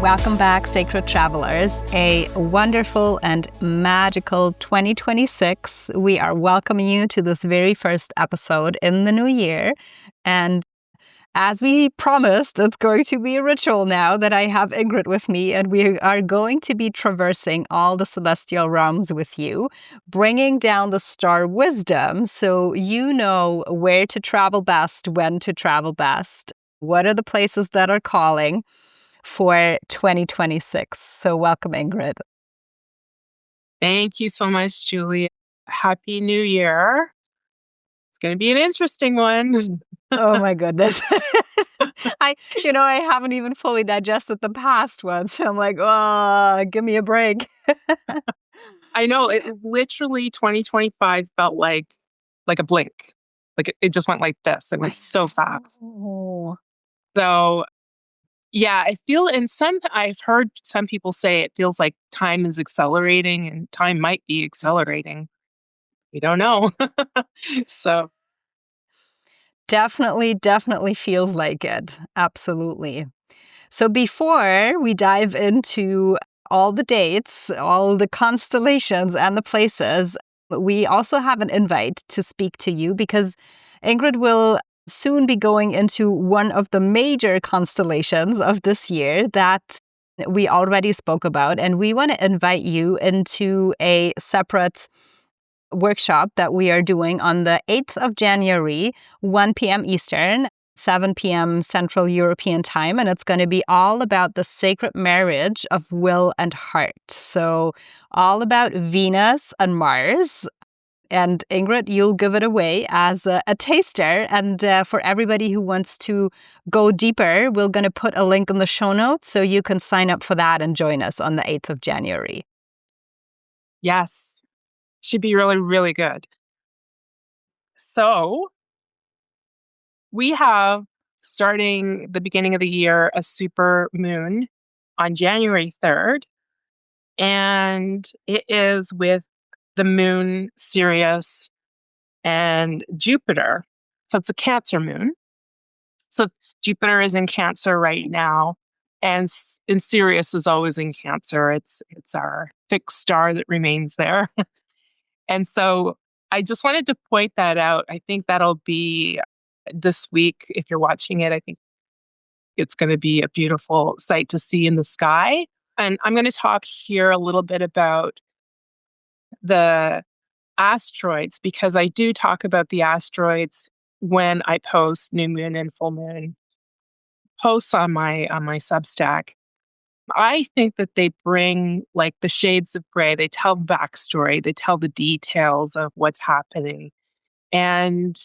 Welcome back, Sacred Travelers. A wonderful and magical 2026. We are welcoming you to this very first episode in the new year. And as we promised, it's going to be a ritual now that I have Ingrid with me, and we are going to be traversing all the celestial realms with you, bringing down the star wisdom so you know where to travel best, when to travel best, what are the places that are calling for 2026. So welcome, Ingrid. Thank you so much, Julie. Happy New Year. It's going to be an interesting one. Oh my goodness. I haven't even fully digested the past one. So I'm like, oh, give me a break. I know, it literally 2025 felt like a blink. Like it just went like this. It went so fast. Oh. So yeah, I've heard some people say it feels like time is accelerating and time might be accelerating. We don't know. So Definitely feels like it. Absolutely. So before we dive into all the dates, all the constellations and the places, we also have an invite to speak to you because Ingrid will soon be going into one of the major constellations of this year that we already spoke about. And we want to invite you into a separate workshop that we are doing on the 8th of January, 1 p.m. Eastern, 7 p.m. Central European Time. And it's going to be all about the sacred marriage of will and heart. So all about Venus and Mars. And Ingrid, you'll give it away as a taster. And for everybody who wants to go deeper, we're going to put a link in the show notes so you can sign up for that and join us on the 8th of January. yes, should be really, really good. So we have, starting the beginning of the year, a super moon on January 3rd. And it is with the moon, Sirius, and Jupiter. So it's a Cancer moon. So Jupiter is in Cancer right now. And Sirius is always in Cancer. It's our fixed star that remains there. And so I just wanted to point that out. I think that'll be this week. If you're watching it, I think it's going to be a beautiful sight to see in the sky. And I'm going to talk here a little bit about the asteroids because I do talk about the asteroids when I post new moon and full moon posts on my Substack. I think that they bring like the shades of gray. They tell backstory. They tell the details of what's happening. And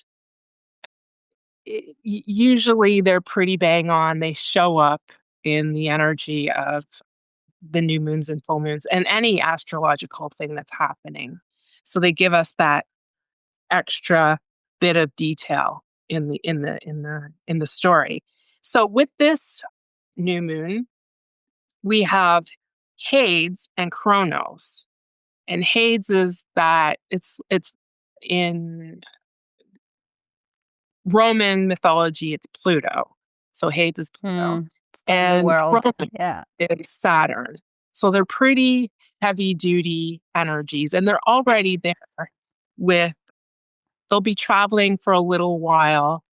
usually they're pretty bang on. They show up in the energy of the new moons and full moons and any astrological thing that's happening. So they give us that extra bit of detail in the story. So with this new moon, we have 𝗏𝗍 and 𝗠●os. And 𝗏𝗍 is that it's in Roman mythology, it's Pluto. So 𝗏𝗍 is Pluto. And yeah, is Saturn. So they're pretty heavy duty energies. And they're already there they'll be traveling for a little while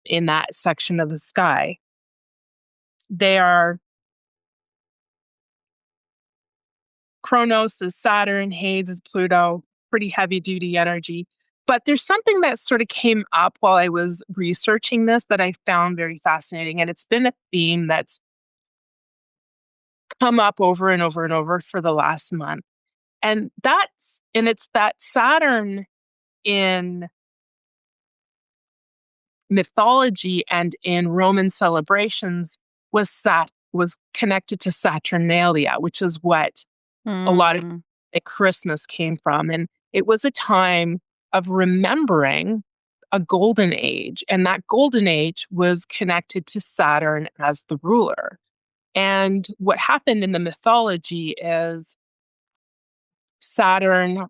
in that section of the sky. They are 𝗠●os is Saturn, 𝗏𝗍 is Pluto, pretty heavy duty energy. But there's something that sort of came up while I was researching this that I found very fascinating. And it's been a theme that's come up over and over and over for the last month. And it's that Saturn in mythology and in Roman celebrations was connected to Saturnalia, which is what a lot of at Christmas came from. And it was a time of remembering a golden age. And that golden age was connected to Saturn as the ruler. And what happened in the mythology is Saturn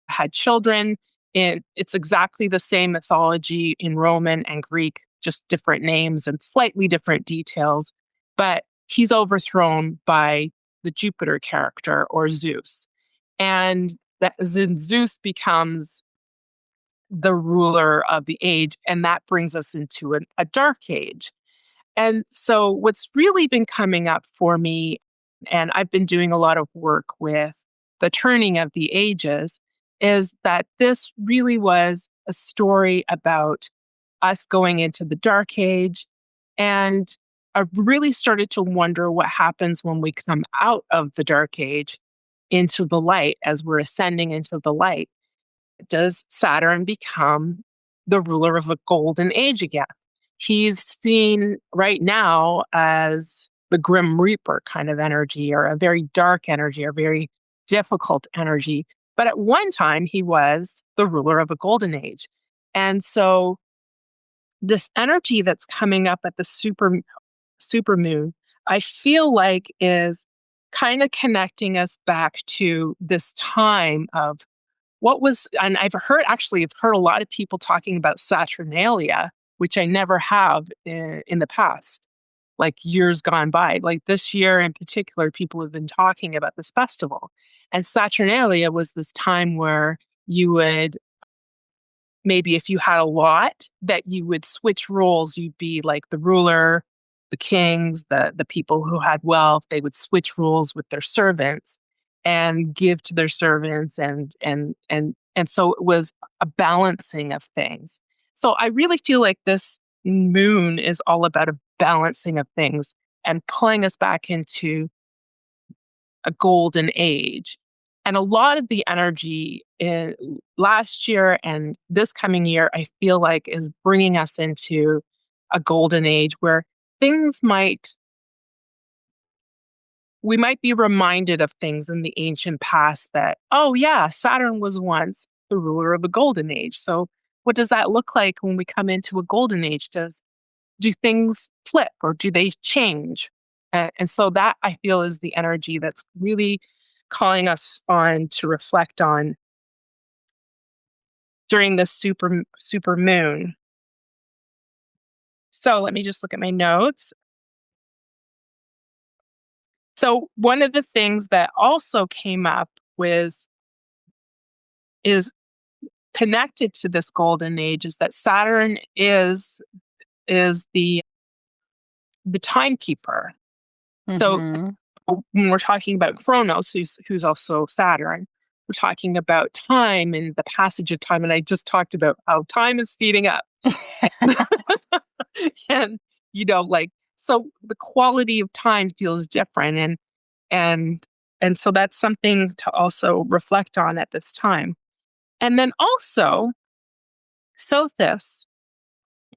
had children. It's exactly the same mythology in Roman and Greek, just different names and slightly different details. But he's overthrown by the Jupiter character, or Zeus. And then Zeus becomes the ruler of the age, and that brings us into a dark age. And so what's really been coming up for me, and I've been doing a lot of work with the turning of the ages, is that this really was a story about us going into the dark age. And I really started to wonder what happens when we come out of the dark age into the light, as we're ascending into the light. Does Saturn become the ruler of a golden age again? He's seen right now as the Grim Reaper kind of energy, or a very dark energy, or very difficult energy. But at one time, he was the ruler of a golden age. And so this energy that's coming up at the super moon, I feel like is kind of connecting us back to this time of what was, and I've heard a lot of people talking about Saturnalia, which I never have in the past, like years gone by. Like this year in particular, people have been talking about this festival. And Saturnalia was this time where you would, maybe if you had a lot, that you would switch roles. You'd be like the ruler, the kings, the people who had wealth. They would switch roles with their servants and give to their servants, and so it was a balancing of things. So I really feel like this moon is all about a balancing of things and pulling us back into a golden age. And a lot of the energy in last year and this coming year, I feel like, is bringing us into a golden age where things we might be reminded of things in the ancient past that, oh yeah, Saturn was once the ruler of a golden age. So what does that look like when we come into a golden age? Do things flip, or do they change? And so that, I feel, is the energy that's really calling us on to reflect on during this super moon. So let me just look at my notes. So one of the things that also came up is connected to this golden age, is that Saturn is the timekeeper. So Mhm. when we're talking about Chronos, who's also Saturn, we're talking about time and the passage of time. And I just talked about how time is speeding up. And like, so the quality of time feels different, and and so that's something to also reflect on at this time. And then also Sothis,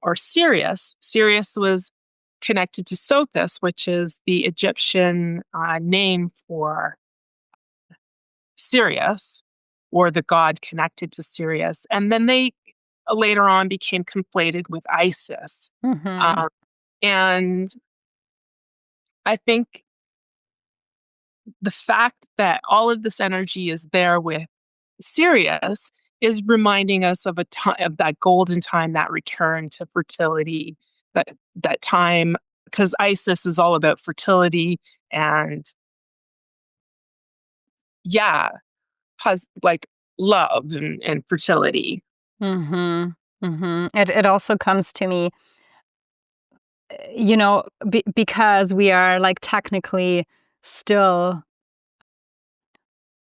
or Sirius was connected to Sothis, which is the Egyptian name for Sirius, or the god connected to Sirius. And then they later on became conflated with Isis. Mhm. Um, and I think the fact that all of this energy is there with Sirius is reminding us of of that golden time, that return to fertility, that time, because Isis is all about fertility and, yeah, has like love and fertility. Mhm. Mhm. It also comes to me, because we are like technically still,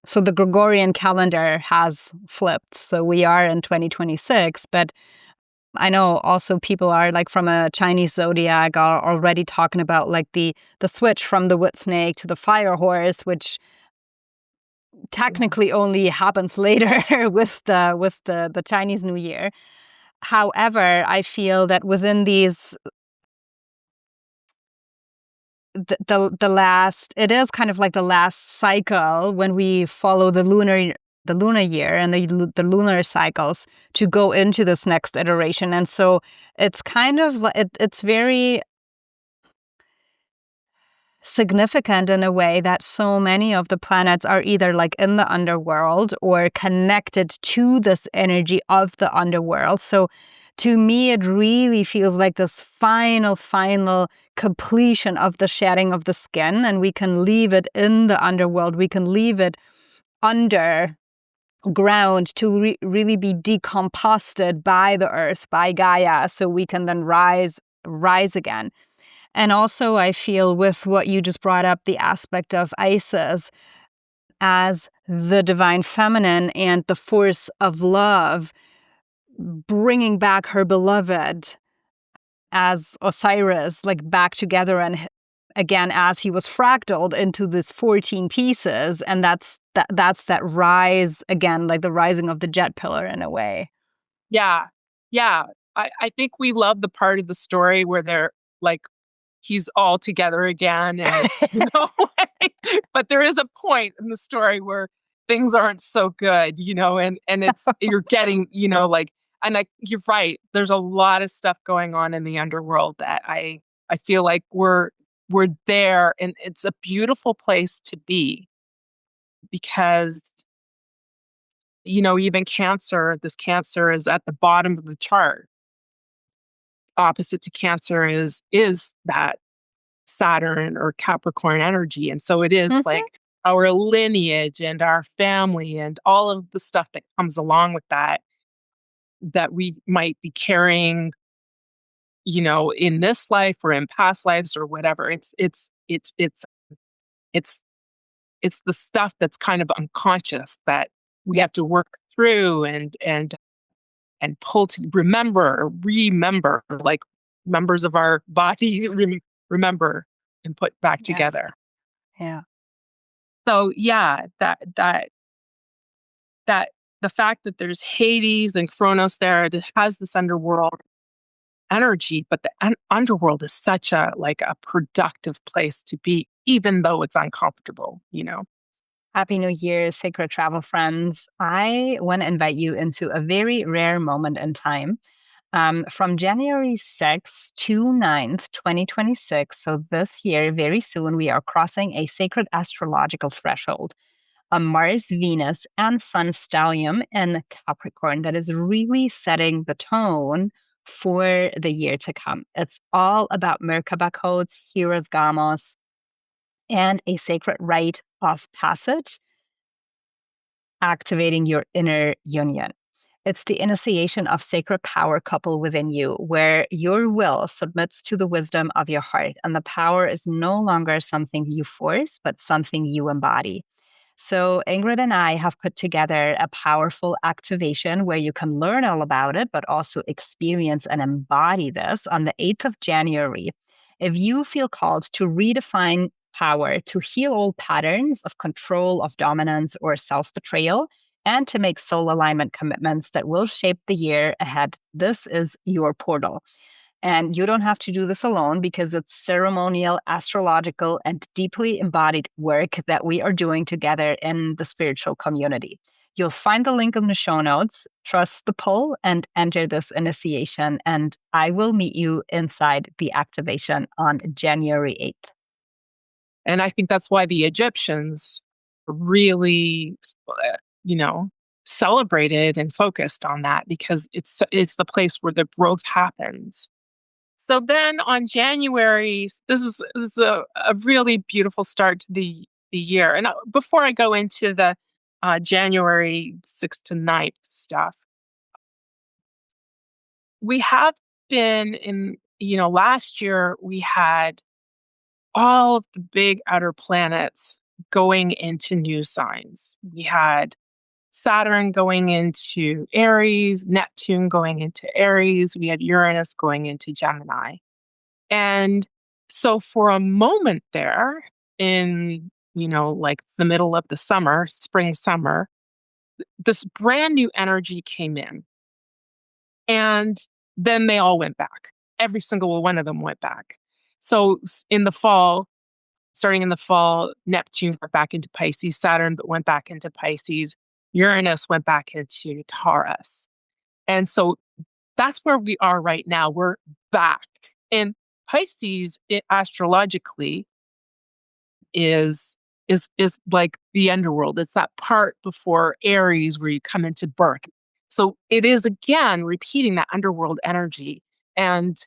so the Gregorian calendar has flipped. So we are in 2026, but I know also people are like from a Chinese zodiac are already talking about like the switch from the wood snake to the fire horse, which technically only happens later with the Chinese New Year. However, I feel that within these the last, it is kind of like the last cycle when we follow the lunar year and the lunar cycles to go into this next iteration. And so it's kind of it's very significant in a way that so many of the planets are either like in the underworld or connected to this energy of the underworld. So to me, it really feels like this final completion of the shedding of the skin, and we can leave it in the underworld. We can leave it under ground to really be decomposted by the earth, by Gaia, so we can then rise again. And also, I feel with what you just brought up, the aspect of Isis as the divine feminine and the force of love, bringing back her beloved as Osiris, like back together and again as he was fractaled into these 14 pieces. And that's that rise again, like the rising of the jet pillar in a way. Yeah. Yeah. I think we love the part of the story where they're like, he's all together again. And it's, but there is a point in the story where things aren't so good, and it's, you're getting, and you're right. There's a lot of stuff going on in the underworld that I feel like we're there, and it's a beautiful place to be because, even this Cancer is at the bottom of the chart. Opposite to Cancer is that Saturn or Capricorn energy. And so it is like our lineage and our family and all of the stuff that comes along with that we might be carrying, in this life or in past lives or whatever. It's the stuff that's kind of unconscious that we have to work through and pull to remember, like members of our body remember and put back together. Yeah. So yeah, that the fact that there's Hades and Kronos there, that has this underworld energy, but the underworld is such a productive place to be, even though it's uncomfortable. Happy New Year, sacred travel friends. I want to invite you into a very rare moment in time. From January 6th to 9th, 2026, so this year, very soon, we are crossing a sacred astrological threshold, a Mars, Venus, and Sun stellium in Capricorn that is really setting the tone for the year to come. It's all about 𝗥ci𝘀𝗁𝗁, heroes, gamos, and a sacred rite of passage, activating your inner union. It's the initiation of sacred power coupled within you, where your will submits to the wisdom of your heart, and the power is no longer something you force, but something you embody. So Ingrid and I have put together a powerful activation where you can learn all about it, but also experience and embody this on the 8th of January. If you feel called to redefine power, to heal old patterns of control, of dominance, or self-betrayal, and to make soul alignment commitments that will shape the year ahead, this is your portal. And you don't have to do this alone because it's ceremonial, astrological, and deeply embodied work that we are doing together in the spiritual community. You'll find the link in the show notes. Trust the pull and enter this initiation. And I will meet you inside the activation on January 8th. And I think that's why the Egyptians really, celebrated and focused on that, because it's the place where the growth happens. So then on January, this is a really beautiful start to the year. And before I go into the January 6th to 9th stuff, we have been in, last year we had all of the big outer planets going into new signs. We had Saturn going into Aries, Neptune going into Aries, we had Uranus going into Gemini. And so for a moment there in, the middle of the summer, spring, summer, this brand new energy came in. And then they all went back. Every single one of them went back. So starting in the fall, Neptune went back into Pisces, Saturn went back into Pisces, Uranus went back into Taurus. And so that's where we are right now. We're back. And Pisces, astrologically, is like the underworld. It's that part before Aries where you come into birth. So it is again repeating that underworld energy. And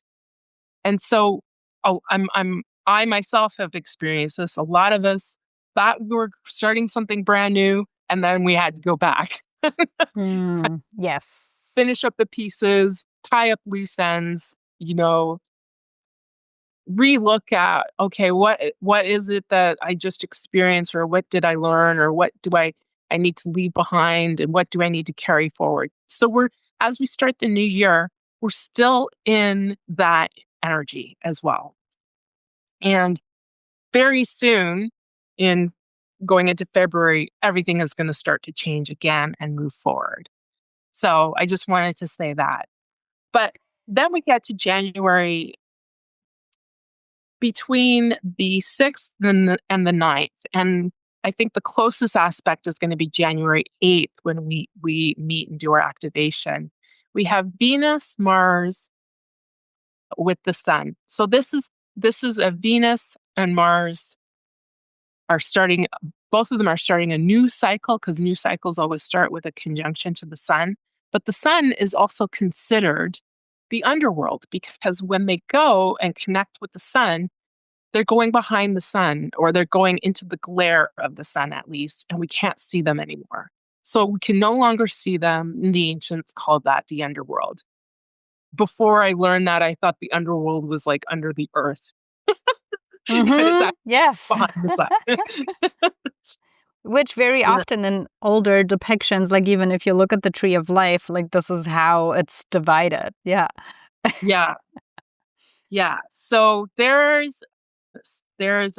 so I myself have experienced this. A lot of us thought we were starting something brand new, and then we had to go back, Yes. finish up the pieces, tie up loose ends, relook at, okay, what is it that I just experienced, or what did I learn, or what do I need to leave behind, and what do I need to carry forward? So as we start the new year, we're still in that energy as well. And very soon, in going into February, everything is going to start to change again and move forward. So I just wanted to say that. But then we get to January, between the 6th and the 9th. And I think the closest aspect is going to be January 8th when we meet and do our activation. We have Venus, Mars with the Sun. So this is a Venus and Mars are starting, both of them are starting a new cycle, because new cycles always start with a conjunction to the Sun. But the Sun is also considered the underworld, because when they go and connect with the Sun, they're going behind the Sun, or they're going into the glare of the Sun at least, and we can't see them anymore. So we can no longer see them. The ancients called that the underworld. Before I learned that, I thought the underworld was like under the earth. And it's actually Yes. behind the Sun. Which very Yeah. often in older depictions, like even if you look at the Tree of Life, like this is how it's divided. Yeah. Yeah. Yeah. So there's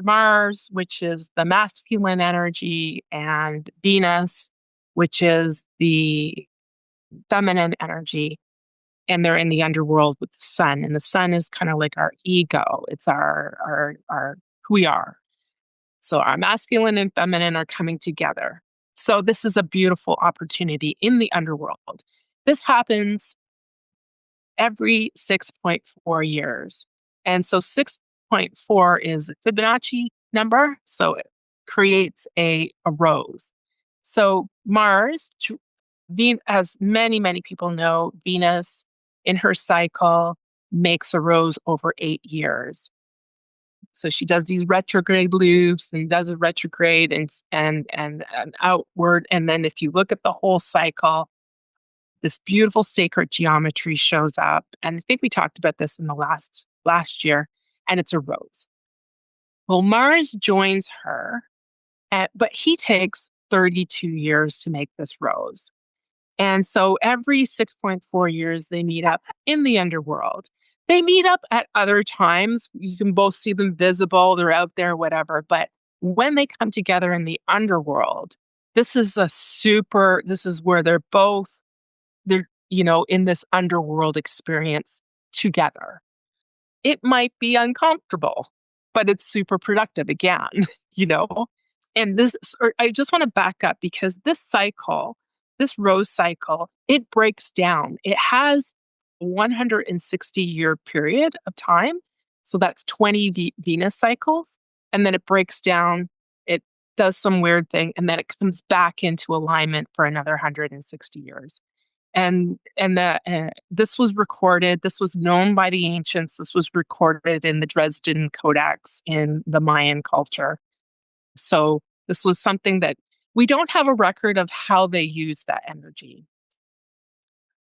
Mars, which is the masculine energy, and Venus, which is the feminine energy. And they're in the underworld with the Sun. And the Sun is kind of like our ego. It's our who we are. So our masculine and feminine are coming together. So this is a beautiful opportunity in the underworld. This happens every 6.4 years. And so 6.4 is a Fibonacci number. So it creates a rose. So Mars, as many, many people know, Venus in her cycle makes a rose over 8 years. So she does these retrograde loops and does a retrograde and outward. And then if you look at the whole cycle, this beautiful sacred geometry shows up. And I think we talked about this in the last year, and it's a rose. Well, Mars joins her, but he takes 32 years to make this rose. And so every 6.4 years, they meet up in the underworld. They meet up at other times. You can both see them visible, they're out there, whatever. But when they come together in the underworld, this is where they're in this underworld experience together. It might be uncomfortable, but it's super productive again, you know? And I just want to back up, because this rose cycle, it breaks down. It has a 160-year period of time. So that's 20 Venus cycles. And then it breaks down, it does some weird thing, and then it comes back into alignment for another 160 years. And this was recorded. This was known by the ancients. This was recorded in the Dresden Codex in the Mayan culture. So this was something that we don't have a record of how they used that energy.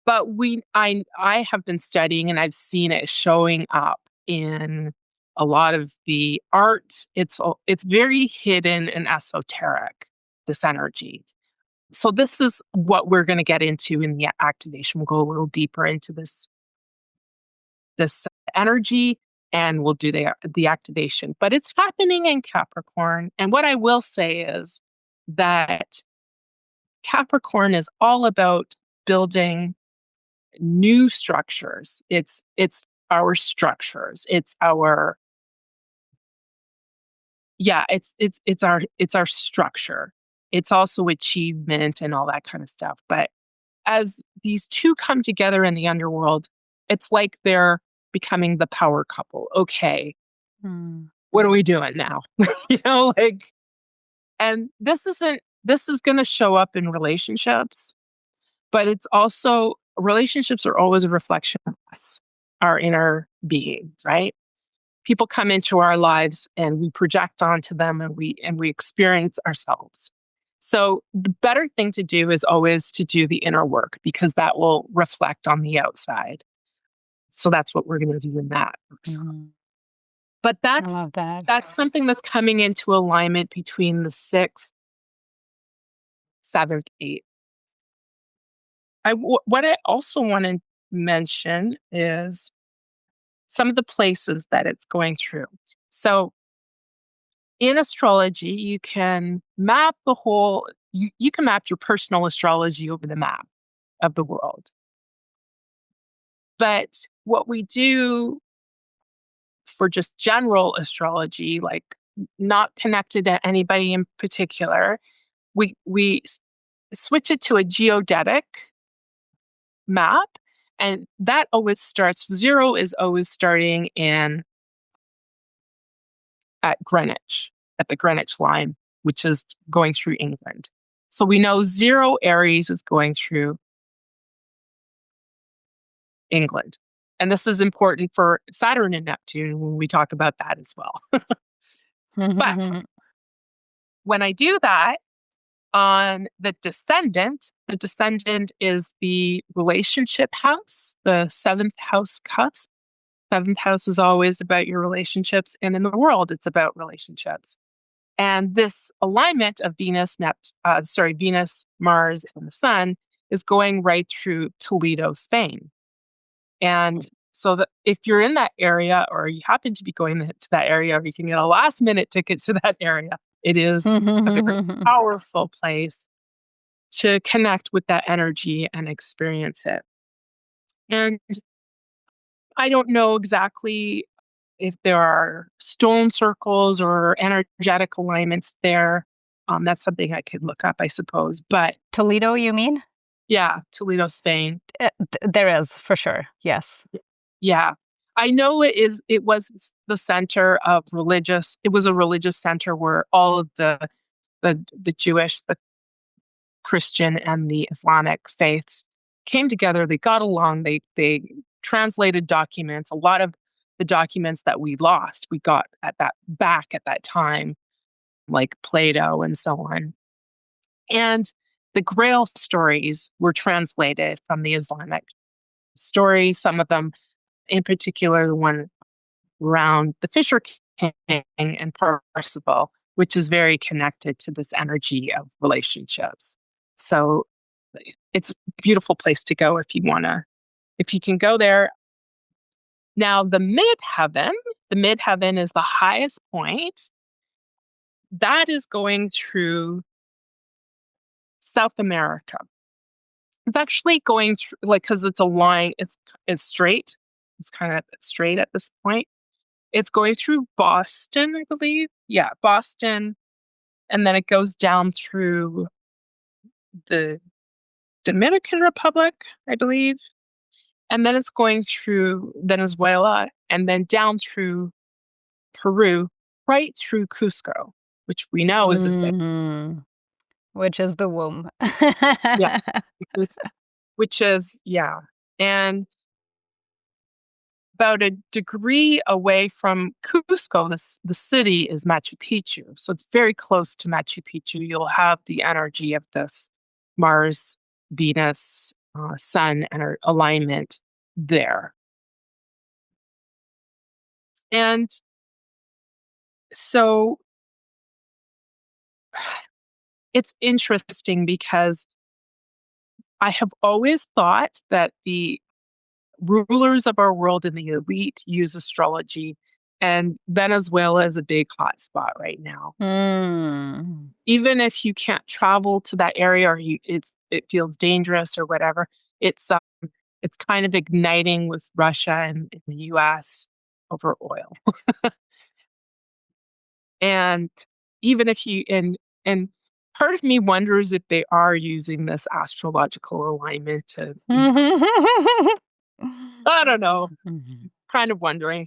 But I have been studying, and I've seen it showing up in a lot of the art. It's very hidden and esoteric, this energy. So this is what we're going to get into in the activation. We'll go a little deeper into this energy, and we'll do the activation. But it's happening in Capricorn. And what I will say is that Capricorn is all about building new structures. It's our structures. It's our it's our structure. It's also achievement and all that kind of stuff. But as these two come together in the underworld, it's like they're becoming the power couple. Okay, what are we doing now? You know, like, and this is going to show up in relationships, but it's also, relationships are always a reflection of us, our inner being, right? People come into our lives and we project onto them, and we experience ourselves. So the better thing to do is always to do the inner work, because that will reflect on the outside. So that's what we're going to do in that. Mhm. But I love that. that's something that's coming into alignment between the 6th, 7th, 8th. What I also want to mention is some of the places that it's going through. So in astrology, you can map you can map your personal astrology over the map of the world. But what we do for just general astrology, like not connected to anybody in particular, we switch it to a geodetic map, and that always starts, 0 is always starting in at Greenwich, at the Greenwich line, which is going through England. So we know 0 Aries is going through England. And this is important for Saturn and Neptune when we talk about that as well. But when I do that on the descendant is the relationship house, the 7th house cusp. 7th house is always about your relationships, and in the world, it's about relationships. And this alignment of Venus, Mars, and the Sun is going right through Toledo, Spain. And so that if you're in that area, or you happen to be going to that area, or you can get a last minute ticket to that area, it is a very powerful place to connect with that energy and experience it. And I don't know exactly if there are stone circles or energetic alignments there. That's something I could look up, I suppose. But Toledo, you mean? yeah, Toledo, Spain. There is, for sure. Yes. Yeah. I know it was the center of it was a religious center where all of the Jewish, the Christian, and the Islamic faiths came together. They got along. They translated documents. A lot of the documents that we lost, we got back at that time, like Plato and so on. And the Grail stories were translated from the Islamic stories. Some of them, in particular, the one around the Fisher King and Percival, which is very connected to this energy of relationships. So it's a beautiful place to go if you can go there. Now, the midheaven is the highest point. That is going through South America. It's actually going through, like, because it's a line, it's straight. It's kind of straight at this point. It's going through Boston, I believe. Yeah, Boston. And then it goes down through the Dominican Republic, I believe. And then it's going through Venezuela, and then down through Peru, right through Cusco, which we know is the same. Mhm. Which is the womb. Yeah. Which is, yeah. And about a degree away from Cusco, the city is Machu Picchu. So it's very close to Machu Picchu. You'll have the energy of this Mars, Venus, Sun alignment there. And so it's interesting because I have always thought that the rulers of our world and the elite use astrology, and Venezuela is a big hot spot right now. Mm. Even if you can't travel to that area, or it feels dangerous or whatever, it's kind of igniting with Russia and the US over oil. And even if and part of me wonders if they are using this astrological alignment to, I don't know, kind of wondering.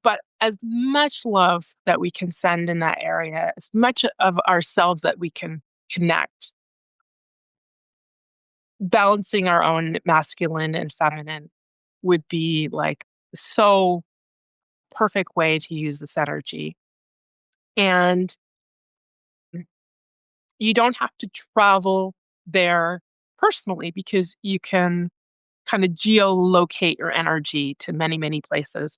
but as much love that we can send in that area, as much of ourselves that we can connect, balancing our own masculine and feminine would be like so perfect way to use this energy. And you don't have to travel there personally because you can kind of geolocate your energy to many, many places.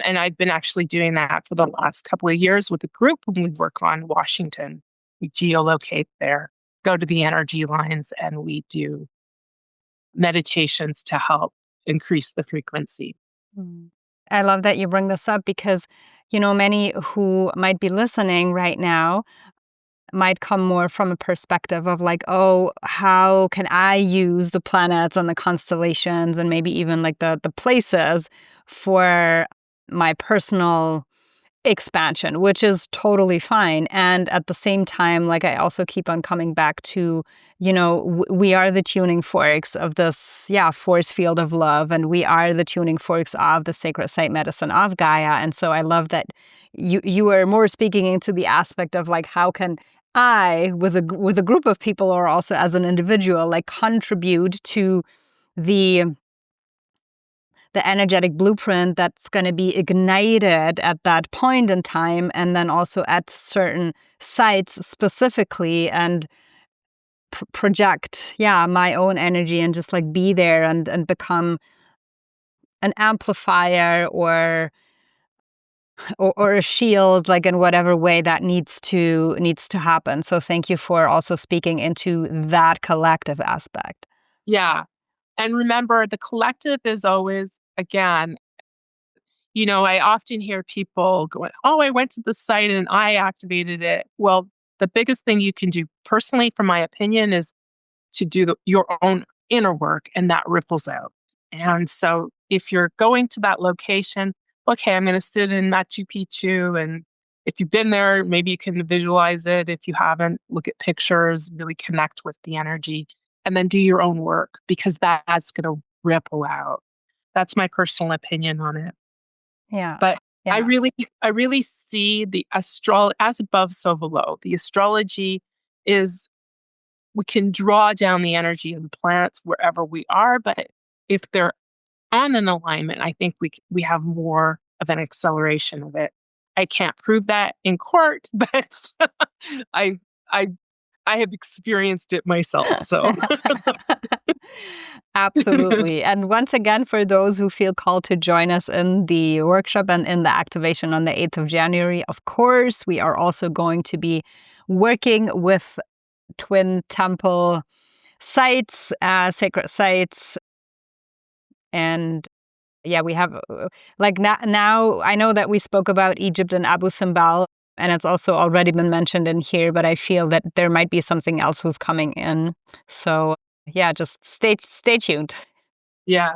And I've been actually doing that for the last couple of years with a group when we work on Washington. We geolocate there, go to the energy lines, and we do meditations to help increase the frequency. Mm. I love that you bring this up because, many who might be listening right now might come more from a perspective of like, oh, how can I use the planets and the constellations and maybe even like the places for my personal expansion, which is totally fine. And at the same time, like I also keep on coming back to, we are the tuning forks of this, force field of love. And we are the tuning forks of the sacred site medicine of Gaia. And so I love that you are more speaking into the aspect of like, how can I, with a group of people or also as an individual, like contribute to the energetic blueprint that's going to be ignited at that point in time, and then also at certain sites specifically, and project my own energy and just like be there and become an amplifier or a shield, like in whatever way that needs to happen. So thank you for also speaking into that collective aspect. Yeah. And remember, the collective is always, again, I often hear people going, oh, I went to the site and I activated it. Well, the biggest thing you can do personally, from my opinion, is to do your own inner work, and that ripples out. And so if you're going to that location, okay, I'm going to sit in Machu Picchu. And if you've been there, maybe you can visualize it. If you haven't, look at pictures, really connect with the energy, and then do your own work, because that's going to ripple out. That's my personal opinion on it. Yeah. But yeah. I really see the as above, so below. The astrology is, we can draw down the energy of the planets wherever we are, but if they're on an alignment, I think we have more of an acceleration of it. I can't prove that in court, but I I I have experienced it myself. So Absolutely. And once again, for those who feel called to join us in the workshop and in the activation on the 8th of January, of course, we are also going to be working with twin temple sites, sacred sites. And we have like now I know that we spoke about Egypt and Abu Simbel, and it's also already been mentioned in here, but I feel that there might be something else who's coming in. So just stay tuned. yeah.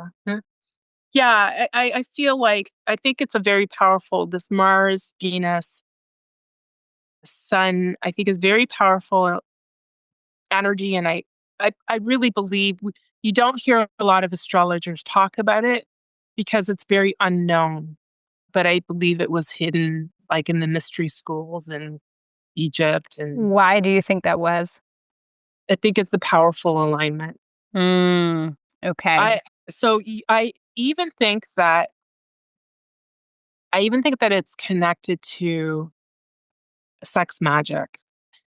Yeah, I feel like, I think it's a very powerful, this Mars, Venus, Sun, I think is very powerful energy. And I really believe you don't hear a lot of astrologers talk about it because it's very unknown. But I believe it was hidden like in the mystery schools in Egypt. And Why do you think that was? I think it's the powerful alignment. Okay. I even think that it's connected to sex magic.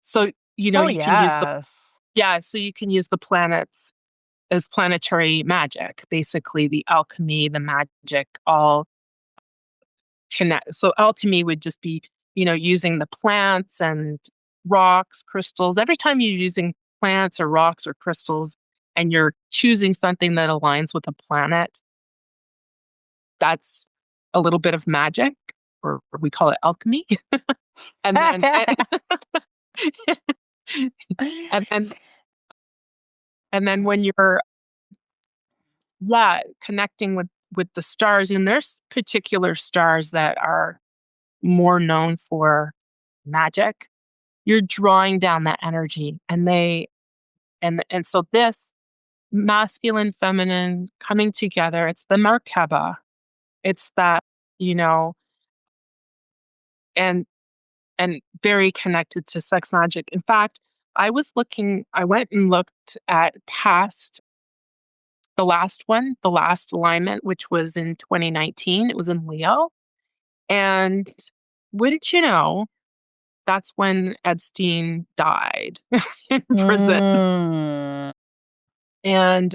So, Oh, you can use yes. so you can use the planets as planetary magic, basically the alchemy, the magic, all connect. So alchemy would just be, using the plants and rocks, crystals. Every time you're using plants or rocks or crystals and you're choosing something that aligns with a planet, that's a little bit of magic, or we call it alchemy. and then and then and then when you're connecting with the stars, and there's particular stars that are more known for magic, you're drawing down that energy, and so this masculine feminine coming together, it's the Merkaba. It's that, and very connected to sex magic. In fact, I went and looked at past the last alignment, which was in 2019. It was in Leo. And wouldn't you know, that's when Epstein died in prison. Mm. And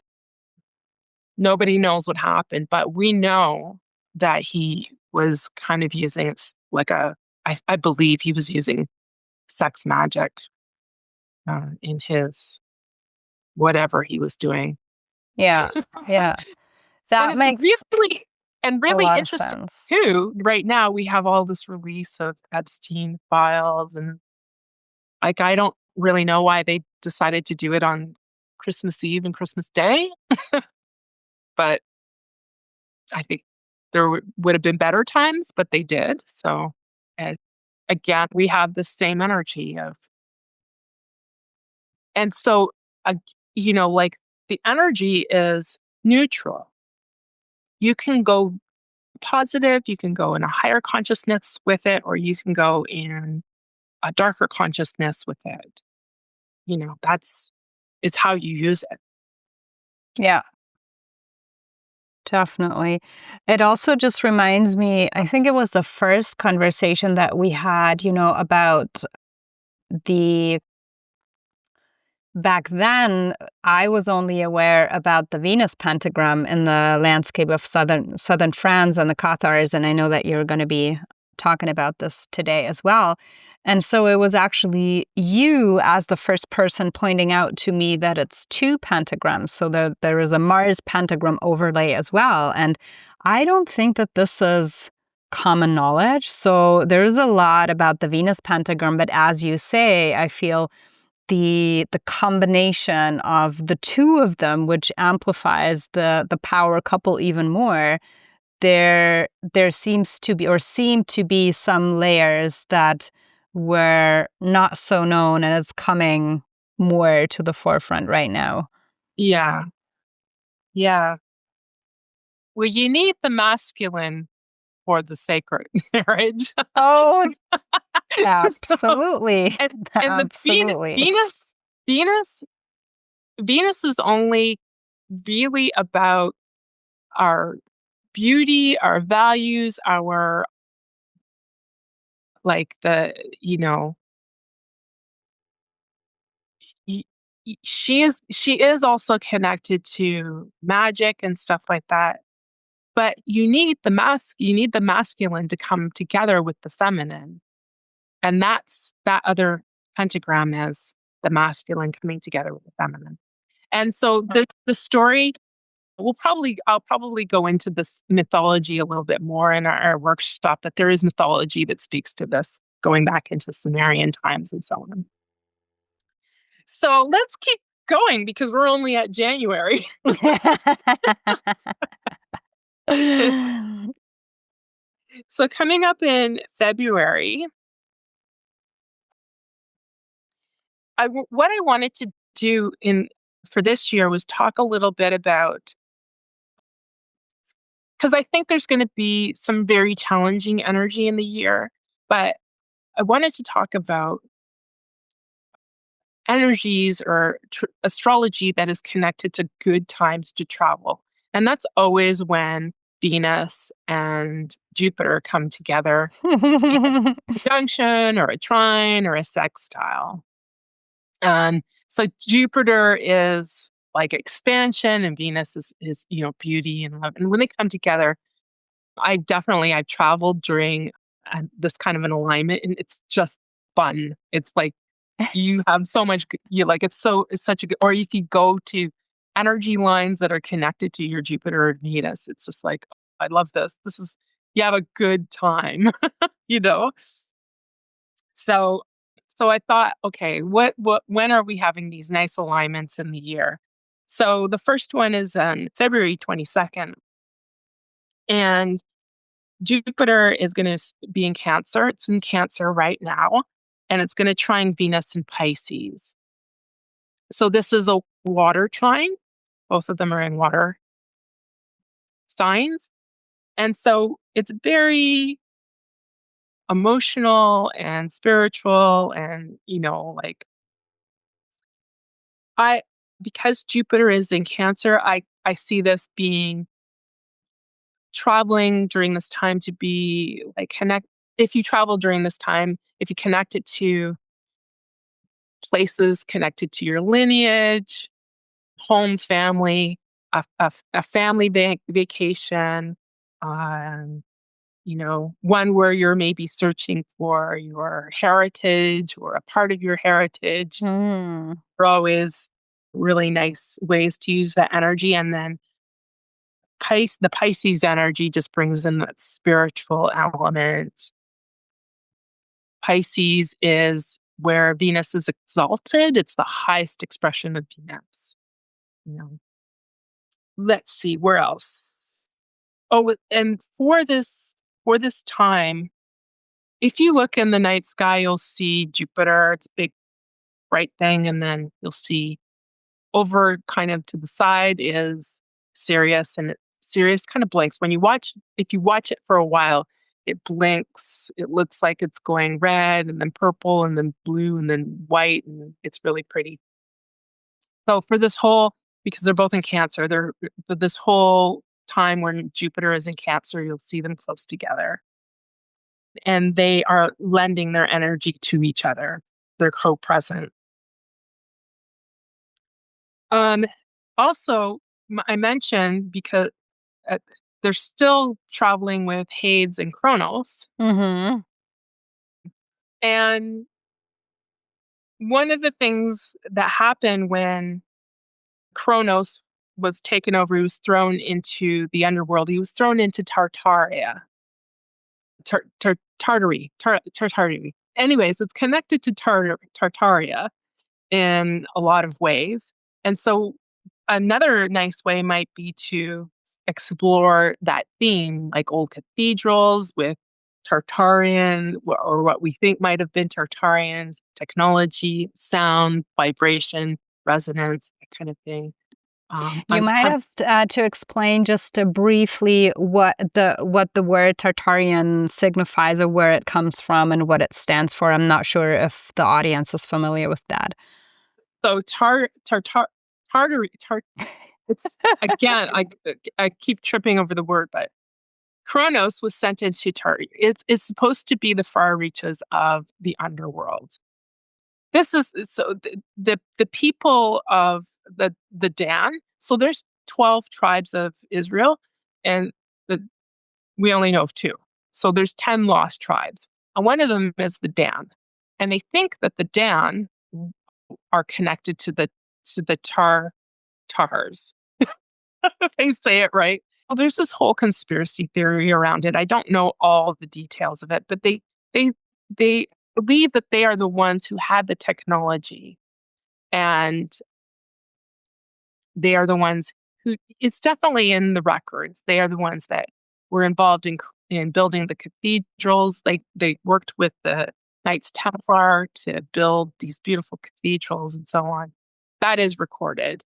nobody knows what happened, but we know that he was kind of using I believe he was using sex magic in his whatever he was doing. Yeah. Yeah. And That it's makes a really lot of interesting sense. too. Right now, we have all this release of Epstein files, and like I don't really know why they decided to do it on Christmas Eve and Christmas Day, but I think there would have been better times, but they did. So, and again, we have the same energy of, and so, uh, like the energy is neutral. You can go positive, you can go in a higher consciousness with it, or you can go in a darker consciousness with it. It's how you use it. Yeah, definitely. It also just reminds me, I think it was the first conversation that we had, about the back then, I was only aware about the Venus pentagram in the landscape of southern France and the Cathars, and I know that you're going to be talking about this today as well. And so it was actually you as the first person pointing out to me that it's two pentagrams. So there is a Mars pentagram overlay as well. And I don't think that this is common knowledge. So there is a lot about the Venus pentagram, but as you say, I feel the combination of the two of them, which amplifies the power couple even more, there seems to be, or seem to be, some layers that were not so known, and it's coming more to the forefront right now. Yeah. Yeah. Well, you need the masculine for the sacred marriage. Oh, So, absolutely. and the Absolutely. Venus Venus is only really about our beauty, our values, our like the you know y- she is also connected to magic and stuff like that. But you need the masculine to come together with the feminine. And that other pentagram is the masculine coming together with the feminine. And so the story, I'll probably go into this mythology a little bit more in our workshop, but there is mythology that speaks to this, going back into Sumerian times and so on. So let's keep going because we're only at January. So coming up in February, what I wanted to do in for this year was talk a little bit about, because I think there's going to be some very challenging energy in the year, but I wanted to talk about energies or astrology that is connected to good times to travel. And that's always when Venus and Jupiter come together in a conjunction or a trine or a sextile. So Jupiter is like expansion and Venus is beauty and love. And when they come together, I've traveled during this kind of an alignment, and it's just fun. It's like you have so much, you like it's such a good, or if you go to energy lines that are connected to your Jupiter or Venus, it's just like, I love this. You have a good time, you know? So, so I thought, okay, when are we having these nice alignments in the year? So the first one is on February 22nd, and Jupiter is going to be in Cancer. It's in Cancer right now, and it's going to trine Venus in Pisces. So this is a water trine. Both of them are in water signs. And so it's very emotional and spiritual, and I because Jupiter is in Cancer, I see this being traveling during this time to be like connect. If you travel during this time, if you connect it to places connected to your lineage, home, family, a family vacation, um, one where you're maybe searching for your heritage or a part of your heritage, Hmm. are always really nice ways to use that energy. And then the Pisces energy just brings in that spiritual element. Pisces is where Venus is exalted. It's the highest expression of Venus. You know, let's see where else. Oh, and for this time, if you look in the night sky, you'll see Jupiter. It's a big bright thing, and then you'll see over kind of to the side is Sirius, and Sirius kind of blinks. If you watch it for a while, it blinks. It looks like it's going red and then purple and then blue and then white, and it's really pretty. So because they're both in Cancer, for this whole time when Jupiter is in Cancer, you'll see them close together, and they are lending their energy to each other. They're co-present. Um, Also, I mentioned because uh, they're still traveling with Hades and Kronos. Mm-hmm. And one of the things that happened when Kronos was taken over, he was thrown into the underworld. He was thrown into Tartaria. Tartary. Anyways, it's connected to Tartaria in a lot of ways. And so another nice way might be to explore that theme, like old cathedrals with Tartarian or what we think might have been Tartarian technology, sound, vibration, resonance, that kind of thing. You might have to explain just briefly what the word Tartarian signifies or where it comes from and what it stands for. I'm not sure if the audience is familiar with that. So Tartary. It's again, I keep tripping over the word, but Kronos was sent into Tartary. It's supposed to be the far reaches of the underworld. This is so the people of the Dan. So there's 12 tribes of Israel, and the, we only know of two. So there's 10 lost tribes, and one of them is the Dan, and they think that the Dan are connected to the Tars. They say it right. Well, there's this whole conspiracy theory around it. I don't know all the details of it, but they they believe that they are the ones who had the technology, and they are the ones who it's definitely in the records. They are the ones that were involved in building the cathedrals. They worked with the Knights Templar to build these beautiful cathedrals and so on. That is recorded.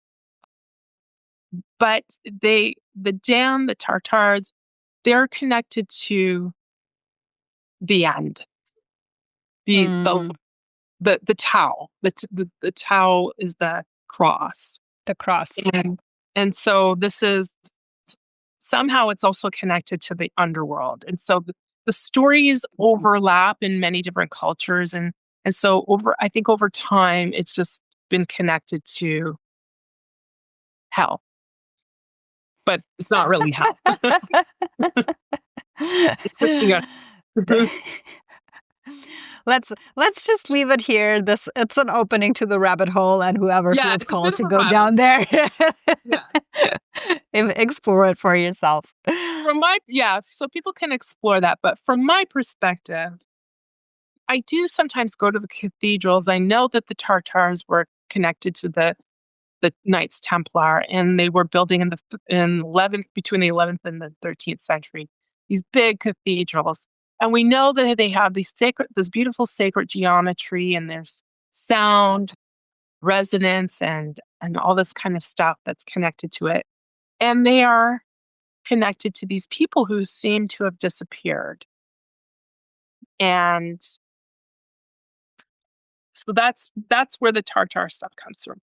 But the Tartars, they're connected to the end. The Mm, the Tau. The Tau is the cross. the cross. And so this is somehow it's also connected to the underworld. And so the stories overlap in many different cultures, and so I think over time it's just been connected to hell. But it's not really hell. It's just Let's just leave it here. It's an opening to the rabbit hole, and whoever yeah, feels it's a called bit of to a go rabbit. down there, Yeah. explore it for yourself. So people can explore that. But from my perspective, I do sometimes go to the cathedrals. I know that the Tartars were connected to the Knights Templar, and they were building in 11th between the 11th and the 13th century these big cathedrals. And we know that they have this beautiful sacred geometry, and there's sound, resonance, and all this kind of stuff that's connected to it. And they are connected to these people who seem to have disappeared. And so that's where the Tartar stuff comes from.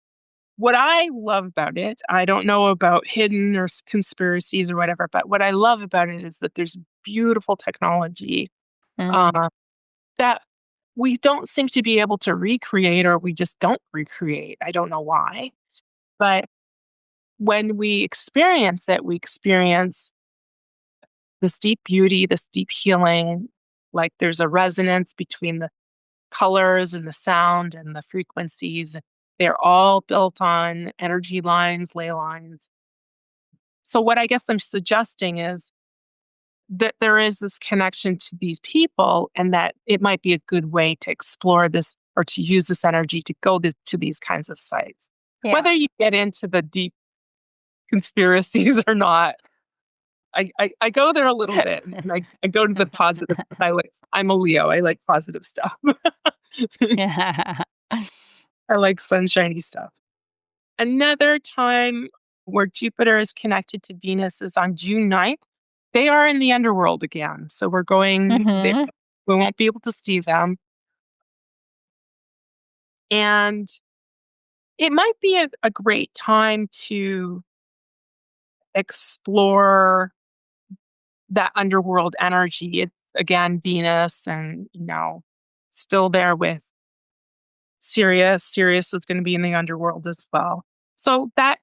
What I love about it, I don't know about hidden or conspiracies or whatever, but what I love about it is that there's beautiful technology Mm. uh, that we don't seem to be able to recreate, or we just don't recreate. I don't know why. But when we experience it, we experience this deep beauty, this deep healing. Like there's a resonance between the colors and the sound and the frequencies. They're all built on energy lines, ley lines. So, what I guess I'm suggesting is that there is this connection to these people, and that it might be a good way to explore this or to use this energy to go to these kinds of sites. Yeah. Whether you get into the deep conspiracies or not, I go there a little bit. And I go to the positive. I'm a Leo. I like positive stuff. Yeah. I like sunshiny stuff. Another time where Jupiter is connected to Venus is on June 9th. They are in the underworld again. So we're going there. Hmm. We won't be able to see them. And it might be a great time to explore that underworld energy. It's again Venus, and still there with Sirius. Sirius is going to be in the underworld as well. So that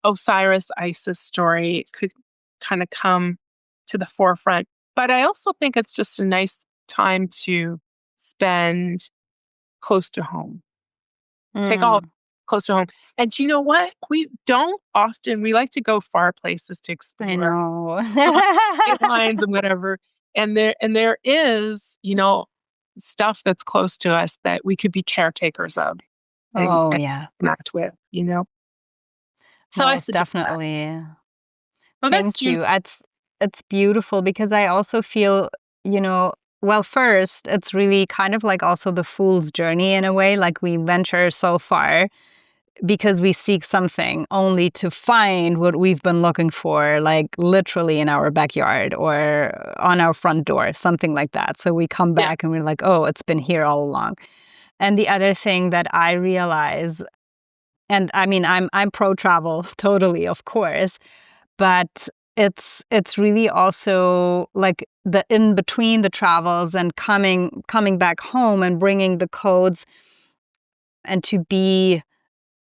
Osiris Isis story could kind of come to the forefront. But I also think it's just a nice time to spend close to home. Take all Mm. close to home. And you know what? We like to go far places to I explore know. state lines and whatever. And there is, stuff that's close to us that we could be caretakers of Oh, and yeah. connect with. So I Most suggest that. definitely. So that's Thank June. you. It's beautiful because I also feel, you know, well, first, it's really kind of like also the fool's journey in a way. Like we venture so far because we seek something only to find what we've been looking for, like literally in our backyard or on our front door, something like that. So we come Yeah. back and we're like, oh, it's been here all along. And the other thing that I realize, and I mean, I'm pro travel, totally, of course, but it's really also like the in between the travels and coming back home and bringing the codes and to be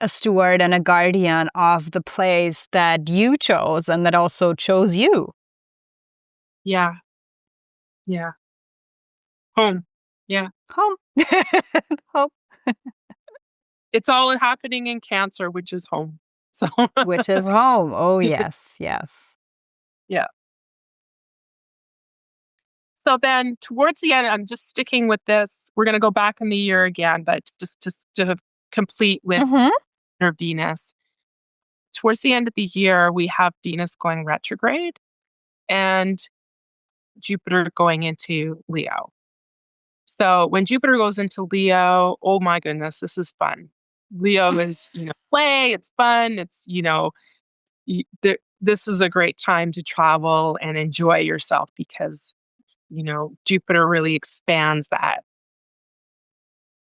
a steward and a guardian of the place that you chose and that also chose you. Yeah. Yeah. Home. Yeah. Home. Home. It's all happening in Cancer, which is home. So, Which is home. Oh, yes, yes. yeah. So then towards the end, I'm just sticking with this. We're going to go back in the year again, but just to complete with Mm-hmm. Venus. Towards the end of the year, we have Venus going retrograde and Jupiter going into Leo. So when Jupiter goes into Leo, oh my goodness, this is fun. Leo is, play, it's fun, this is a great time to travel and enjoy yourself because, Jupiter really expands that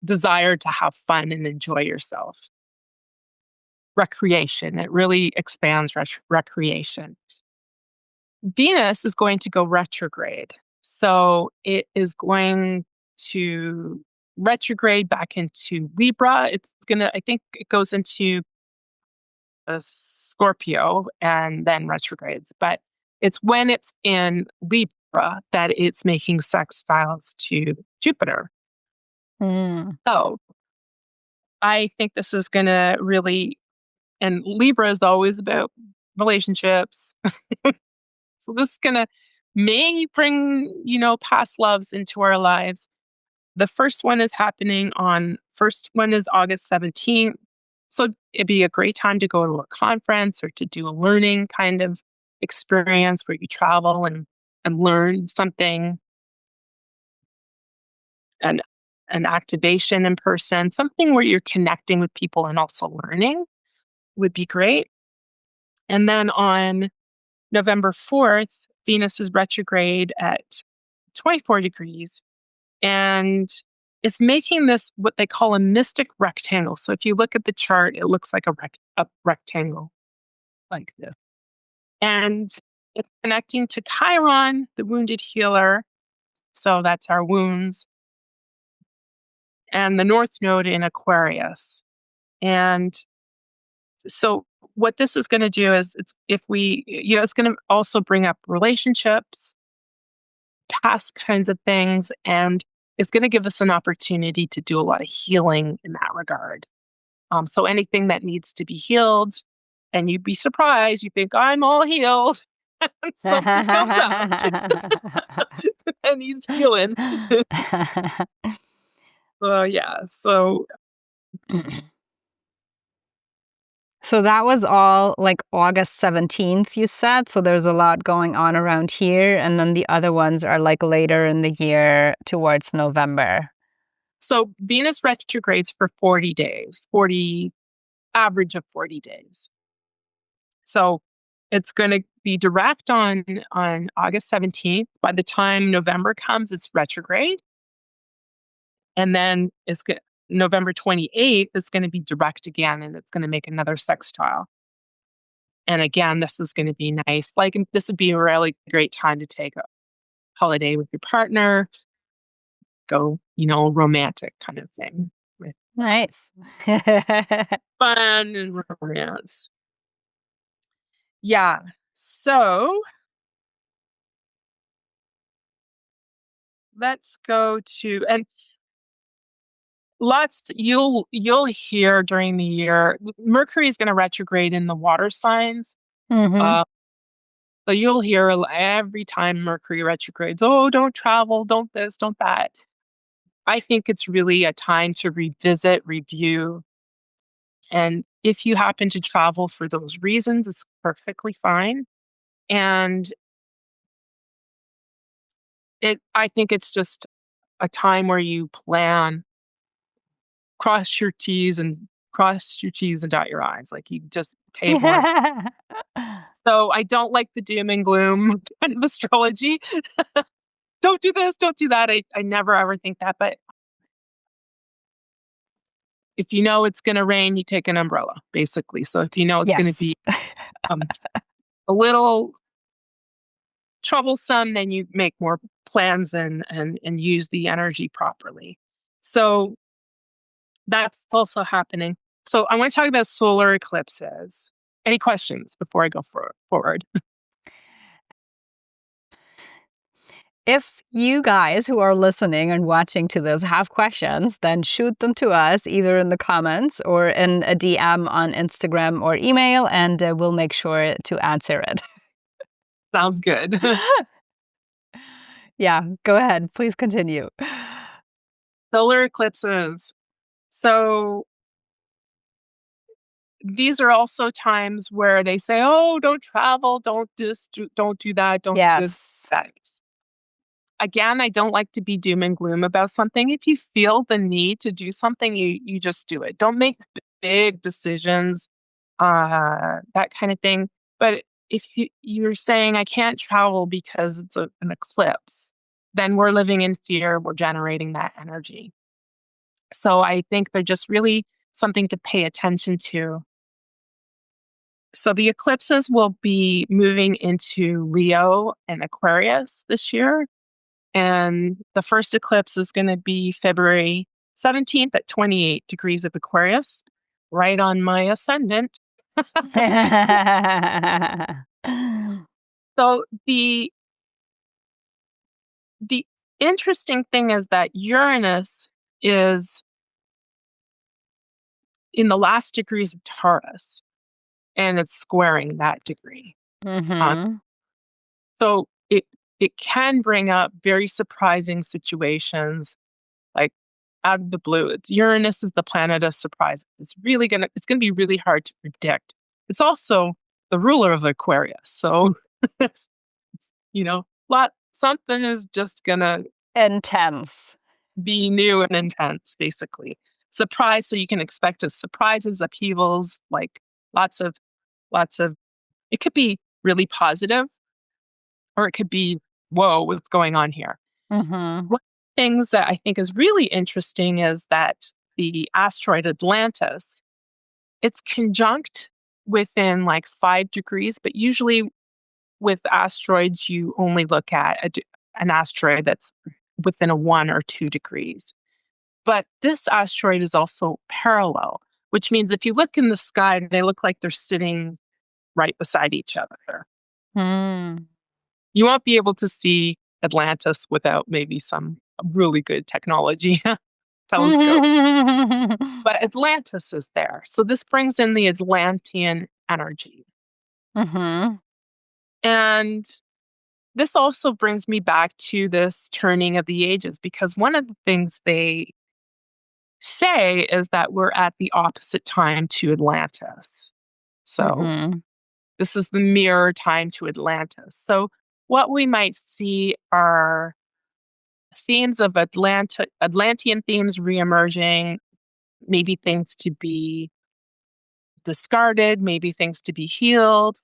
desire to have fun and enjoy yourself. Recreation, it really expands recreation. Venus is going to go retrograde. So it is going to retrograde back into Libra. I think it goes into Scorpio and then retrogrades. But it's when it's in Libra that it's making sextiles to Jupiter. Mm. So I think this is going to really, and Libra is always about relationships. So this is going to may bring, past loves into our lives. The first one is August 17th. So it'd be a great time to go to a conference or to do a learning kind of experience where you travel and learn something, and an activation in person, something where you're connecting with people and also learning would be great. And then on November 4th, Venus is retrograde at 24 degrees. And it's making this what they call a mystic rectangle. So if you look at the chart, it looks like a rectangle like this. And it's connecting to Chiron, the wounded healer. So that's our wounds. And the North Node in Aquarius. And so what this is going to do is it's going to also bring up relationships, past kinds of things, and it's going to give us an opportunity to do a lot of healing in that regard. So anything that needs to be healed, and you'd be surprised, you think I'm all healed, and something comes out and needs healing. So So that was all like August 17th, you said. So there's a lot going on around here. And then the other ones are like later in the year towards November. So Venus retrogrades for 40 days, average of 40 days. So it's going to be direct on August 17th. By the time November comes, it's retrograde. And then November 28th, it's going to be direct again, and it's going to make another sextile. And again, this is going to be nice. Like, this would be a really great time to take a holiday with your partner, go, romantic kind of thing. With Nice. fun and romance. Yeah. So let's go to, and you'll hear during the year, Mercury is going to retrograde in the water signs. Mm-hmm. So you'll hear every time Mercury retrogrades, oh, don't travel, don't this, don't that. I think it's really a time to revisit, review. And if you happen to travel for those reasons, it's perfectly fine. And I think it's just a time where you plan, cross your T's and dot your I's. Like, you just pay more. So I don't like the doom and gloom kind of astrology. Don't do this, don't do that. I never ever think that. But if you know it's going to rain, you take an umbrella, basically. So if you know it's going to be a little troublesome, then you make more plans and use the energy properly. So that's also happening. So I want to talk about solar eclipses. Any questions before I go forward? If you guys who are listening and watching to this have questions, then shoot them to us either in the comments or in a DM on Instagram or email, and we'll make sure to answer it. Sounds good. Yeah, go ahead. Please continue. Solar eclipses. So these are also times where they say, oh, don't travel, don't do that, don't do this, that. Again, I don't like to be doom and gloom about something. If you feel the need to do something, you just do it. Don't make big decisions, that kind of thing. But if you're saying, I can't travel because it's an eclipse, then we're living in fear. We're generating that energy. So I think they're just really something to pay attention to. So the eclipses will be moving into Leo and Aquarius this year. And the first eclipse is going to be February 17th at 28 degrees of Aquarius, right on my ascendant. So the interesting thing is that Uranus is in the last degrees of Taurus, and it's squaring that degree. Mm-hmm. So it can bring up very surprising situations, like out of the blue. Uranus is the planet of surprises. It's gonna be really hard to predict. It's also the ruler of Aquarius, so it's something is just gonna intense, be new and intense, basically. Surprise, so you can expect surprises, upheavals, like lots of. It could be really positive, or it could be, whoa, what's going on here? mm-hmm. things that I think is really interesting is that the asteroid Atlantis, it's conjunct within like 5 degrees, but usually with asteroids, you only look at an asteroid that's within a 1 or 2 degrees. But this asteroid is also parallel, which means if you look in the sky, they look like they're sitting right beside each other. Mm. You won't be able to see Atlantis without maybe some really good technology telescope. But Atlantis is there. So this brings in the Atlantean energy. Mm-hmm. And this also brings me back to this turning of the ages, because one of the things they say is that we're at the opposite time to Atlantis. So Mm-hmm. this is the mirror time to Atlantis. So what we might see are themes of Atlantean themes reemerging, maybe things to be discarded, maybe things to be healed.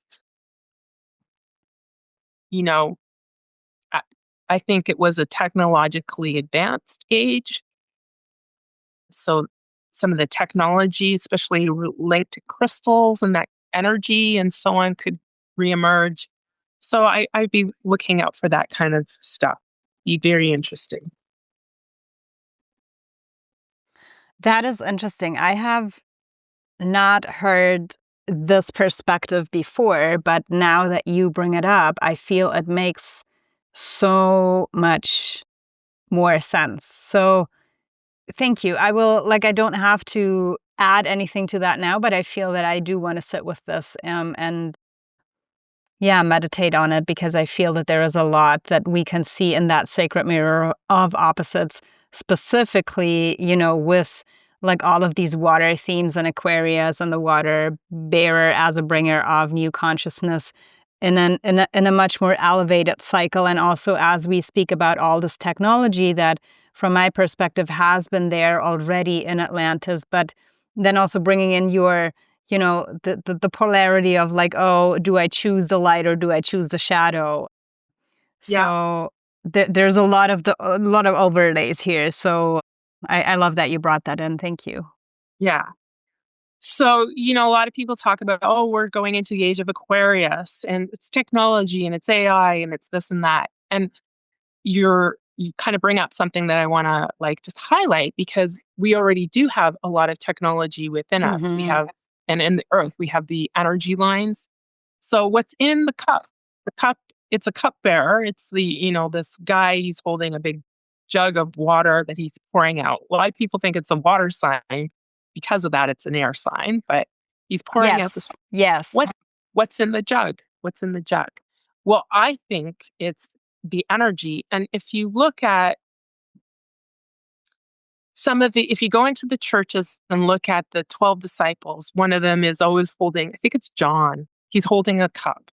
You know, I, I think it was a technologically advanced age. So some of the technology, especially linked to crystals and that energy and so on, could reemerge. So I'd be looking out for that kind of stuff. Be very interesting. That is interesting. I have not heard this perspective before, but now that you bring it up, I feel it makes so much more sense. So thank you. I don't have to add anything to that now, but I feel that I do want to sit with this and yeah, meditate on it, because I feel that there is a lot that we can see in that sacred mirror of opposites, specifically, with like all of these water themes and Aquarius and the water bearer as a bringer of new consciousness in a much more elevated cycle. And also as we speak about all this technology that, from my perspective, has been there already in Atlantis, but then also bringing in your the polarity of like, oh, do I choose the light or do I choose the shadow? Yeah, So there's a lot of overlays here. So I love that you brought that in. Thank you. yeah. So, a lot of people talk about, oh, we're going into the age of Aquarius and it's technology and it's AI and it's this and that. And you kind of bring up something that I want to like just highlight, because we already do have a lot of technology within us. We Mm-hmm. have, and in the earth, we have the energy lines. So what's in the cup? The cup, it's a cup bearer. It's this guy, he's holding a big jug of water that he's pouring out. A lot of people think it's a water sign. Because of that, it's an air sign, but he's pouring out Yes. this. Yes. What's in the jug? What's in the jug? Well, I think it's the energy. And if you look at if you go into the churches and look at the 12 disciples, one of them is always holding, I think it's John, he's holding a cup.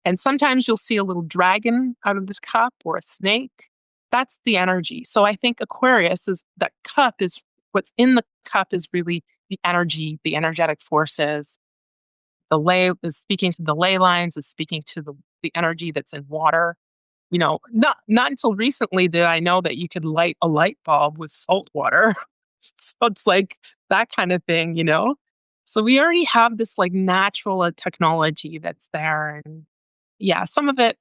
And sometimes you'll see a little dragon out of the cup or a snake. That's the energy. So I think Aquarius is that cup is what's in the cup is really the energy, the energetic forces. The ley is speaking to the ley lines, is speaking to the energy that's in water. Not until recently did I know that you could light a light bulb with salt water. So it's like that kind of thing. So we already have this like natural technology that's there. And yeah, some of the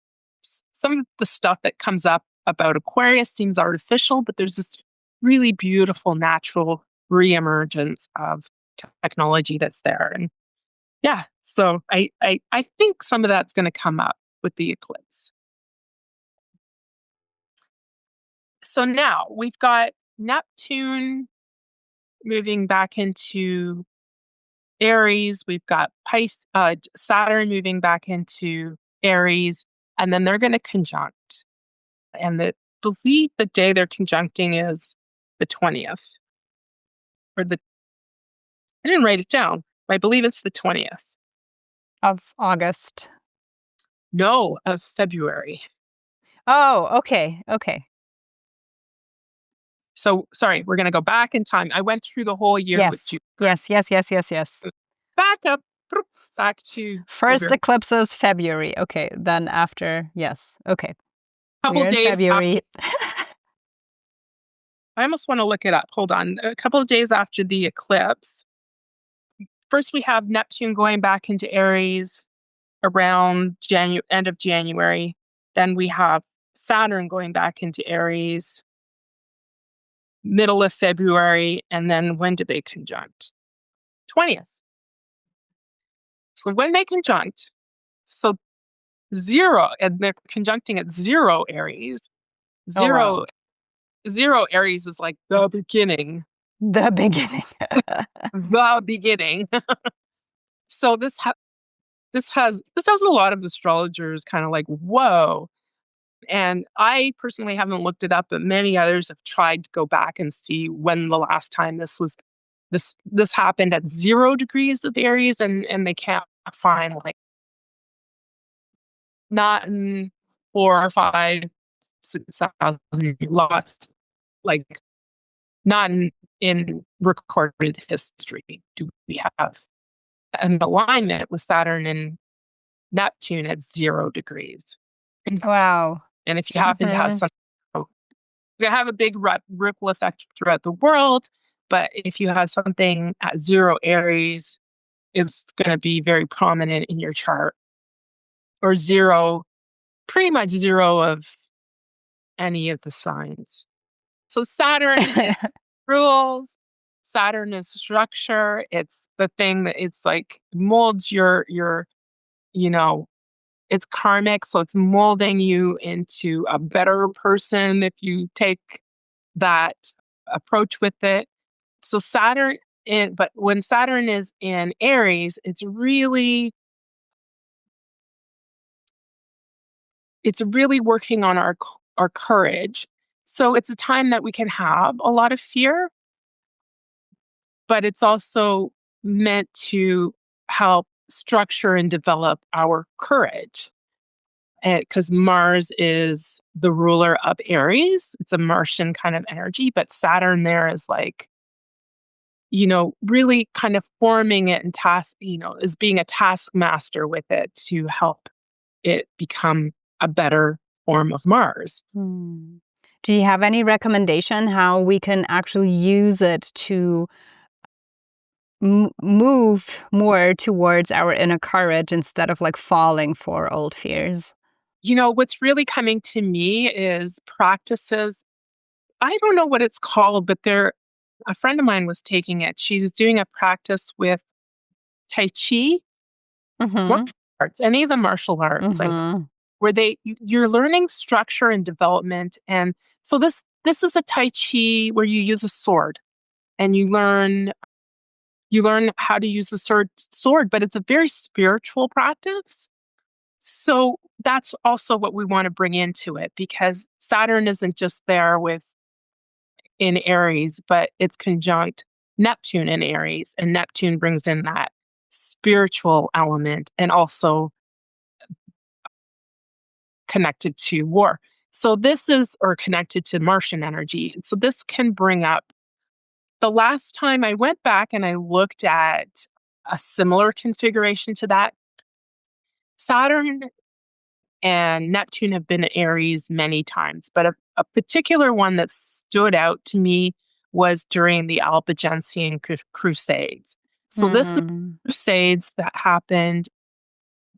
stuff that comes up about Aquarius seems artificial, but there's this really beautiful natural reemergence of technology that's there. And yeah, so I think some of that's going to come up with the eclipse. So now we've got Neptune moving back into Aries. We've got Saturn moving back into Aries, and then they're going to conjunct. And the day they're conjuncting is the 20th, or I didn't write it down. I believe it's the 20th. Of August. No, of February. Oh, okay. Okay. So sorry, we're going to go back in time. I went through the whole year with Yes. June. Yes. Yes. Yes. Yes. Yes. Back up, back to First February. eclipse is February. Okay. Then after, yes. Okay. Couple We're in days after. February. I almost want to look it up. Hold on. A couple of days after the eclipse, first we have Neptune going back into Aries around end of January. Then we have Saturn going back into Aries middle of February. And then when do they conjunct? 20th. So when they conjunct, so 0, and they're conjuncting at 0 Aries. Oh, wow. 0 Aries is like the beginning. The beginning. The beginning. So this has a lot of astrologers kind of like, whoa. And I personally haven't looked it up, but many others have tried to go back and see when the last time this happened at 0 degrees of Aries, and they can't find, like, not in 4 or 5, 6,000 lots, like not in recorded history do we have an alignment with Saturn and Neptune at 0 degrees. Wow. And if you happen to have something, it's going to have a big ripple effect throughout the world. But if you have something at 0 Aries, it's going to be very prominent in your chart. Or 0, pretty much 0 of any of the signs. So Saturn is rules. Saturn is structure. It's the thing that it's like molds your it's karmic, so it's molding you into a better person if you take that approach with it. So but when Saturn is in Aries, it's really working on our courage. So it's a time that we can have a lot of fear, but it's also meant to help structure and develop our courage. Because Mars is the ruler of Aries. It's a Martian kind of energy, but Saturn there is like, really kind of forming it and is being a taskmaster with it to help it become a better form of Mars. Do you have any recommendation how we can actually use it to move more towards our inner courage instead of like falling for old fears? What's really coming to me is practices. I don't know what it's called, but a friend of mine was taking it. She's doing a practice with Tai Chi, martial arts, any of the martial arts, like where you're learning structure and development. And so this is a Tai Chi where you use a sword and you learn how to use the sword, but it's a very spiritual practice. So that's also what we want to bring into it, because Saturn isn't just there in Aries, but it's conjunct Neptune in Aries, and Neptune brings in that spiritual element and also connected to war. So or connected to Martian energy. So this can bring up, the last time I went back and I looked at a similar configuration to that, Saturn and Neptune have been in Aries many times, but a particular one that stood out to me was during the Albigensian Crusades. So this is crusades that happened.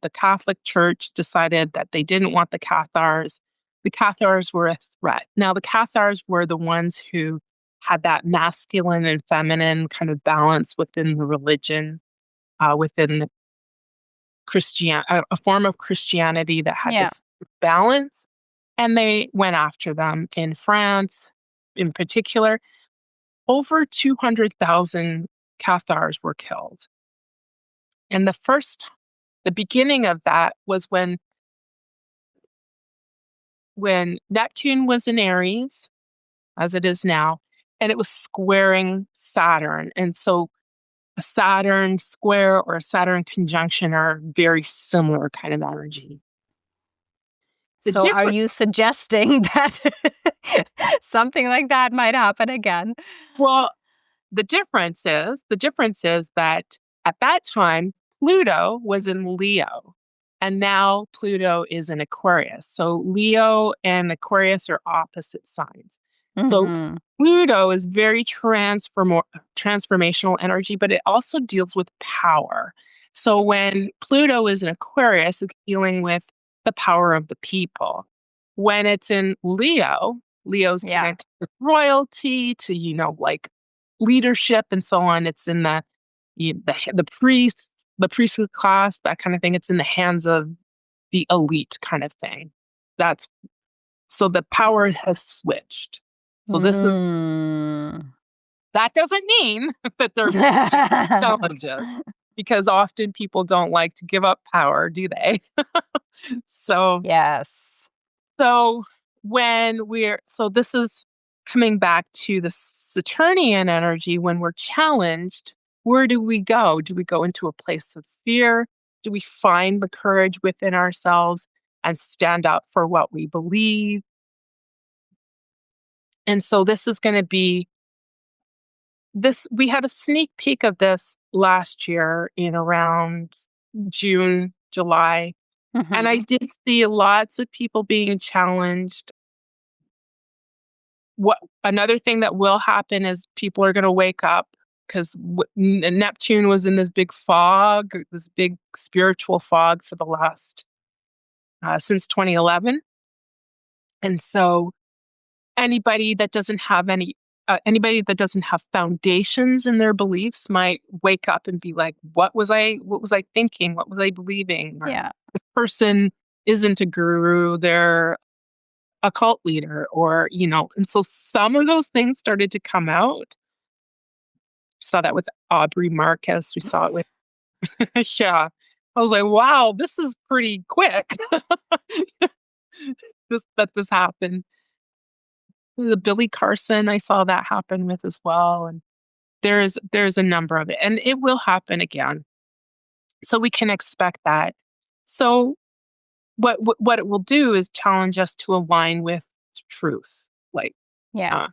The Catholic Church decided that they didn't want the Cathars. The Cathars were a threat. Now, the Cathars were the ones who had that masculine and feminine kind of balance within the religion, within a form of Christianity that had this balance. And they went after them in France, in particular. Over 200,000 Cathars were killed. And the beginning of that was when Neptune was in Aries, as it is now, and it was squaring Saturn. And so a Saturn square or a Saturn conjunction are very similar kind of energy. So are you suggesting that something like that might happen again? Well, the difference is that at that time, Pluto was in Leo, and now Pluto is in Aquarius. So Leo and Aquarius are opposite signs. So Mhm. Pluto is very transformational energy, but it also deals with power. So when Pluto is in Aquarius, it's dealing with the power of the people. When it's in Leo, Leo's Yeah. connected with royalty to, like leadership and so on. It's in the priests, the priesthood class, that kind of thing. It's in the hands of the elite kind of thing. That's so the power has switched. So Mm. that doesn't mean that there won't be challenges, because often people don't like to give up power, do they? So Yes. so this is coming back to the Saturnian energy. When we're challenged, where do we go? Do we go into a place of fear? Do we find the courage within ourselves and stand up for what we believe? And so this is going to be this we had a sneak peek of this last year in around June, July, and I Mhm. did see lots of people being challenged. What Another thing that will happen is people are going to wake up because Neptune was in this big fog, this big spiritual fog for the last since 2011, and so anybody that doesn't have foundations in their beliefs might wake up and be like, what was I thinking, what was I believing, or Yeah. this person isn't a guru, they're a cult leader, or and so some of those things started to come out. We saw that with Aubrey Marcus, we saw it with yeah, I was like, wow, this is pretty quick. This happened. The Billy Carson, I saw that happen with as well. And there's a number of it, and it will happen again. So we can expect that. So what it will do is challenge us to align with truth. Like, Yeah. uh,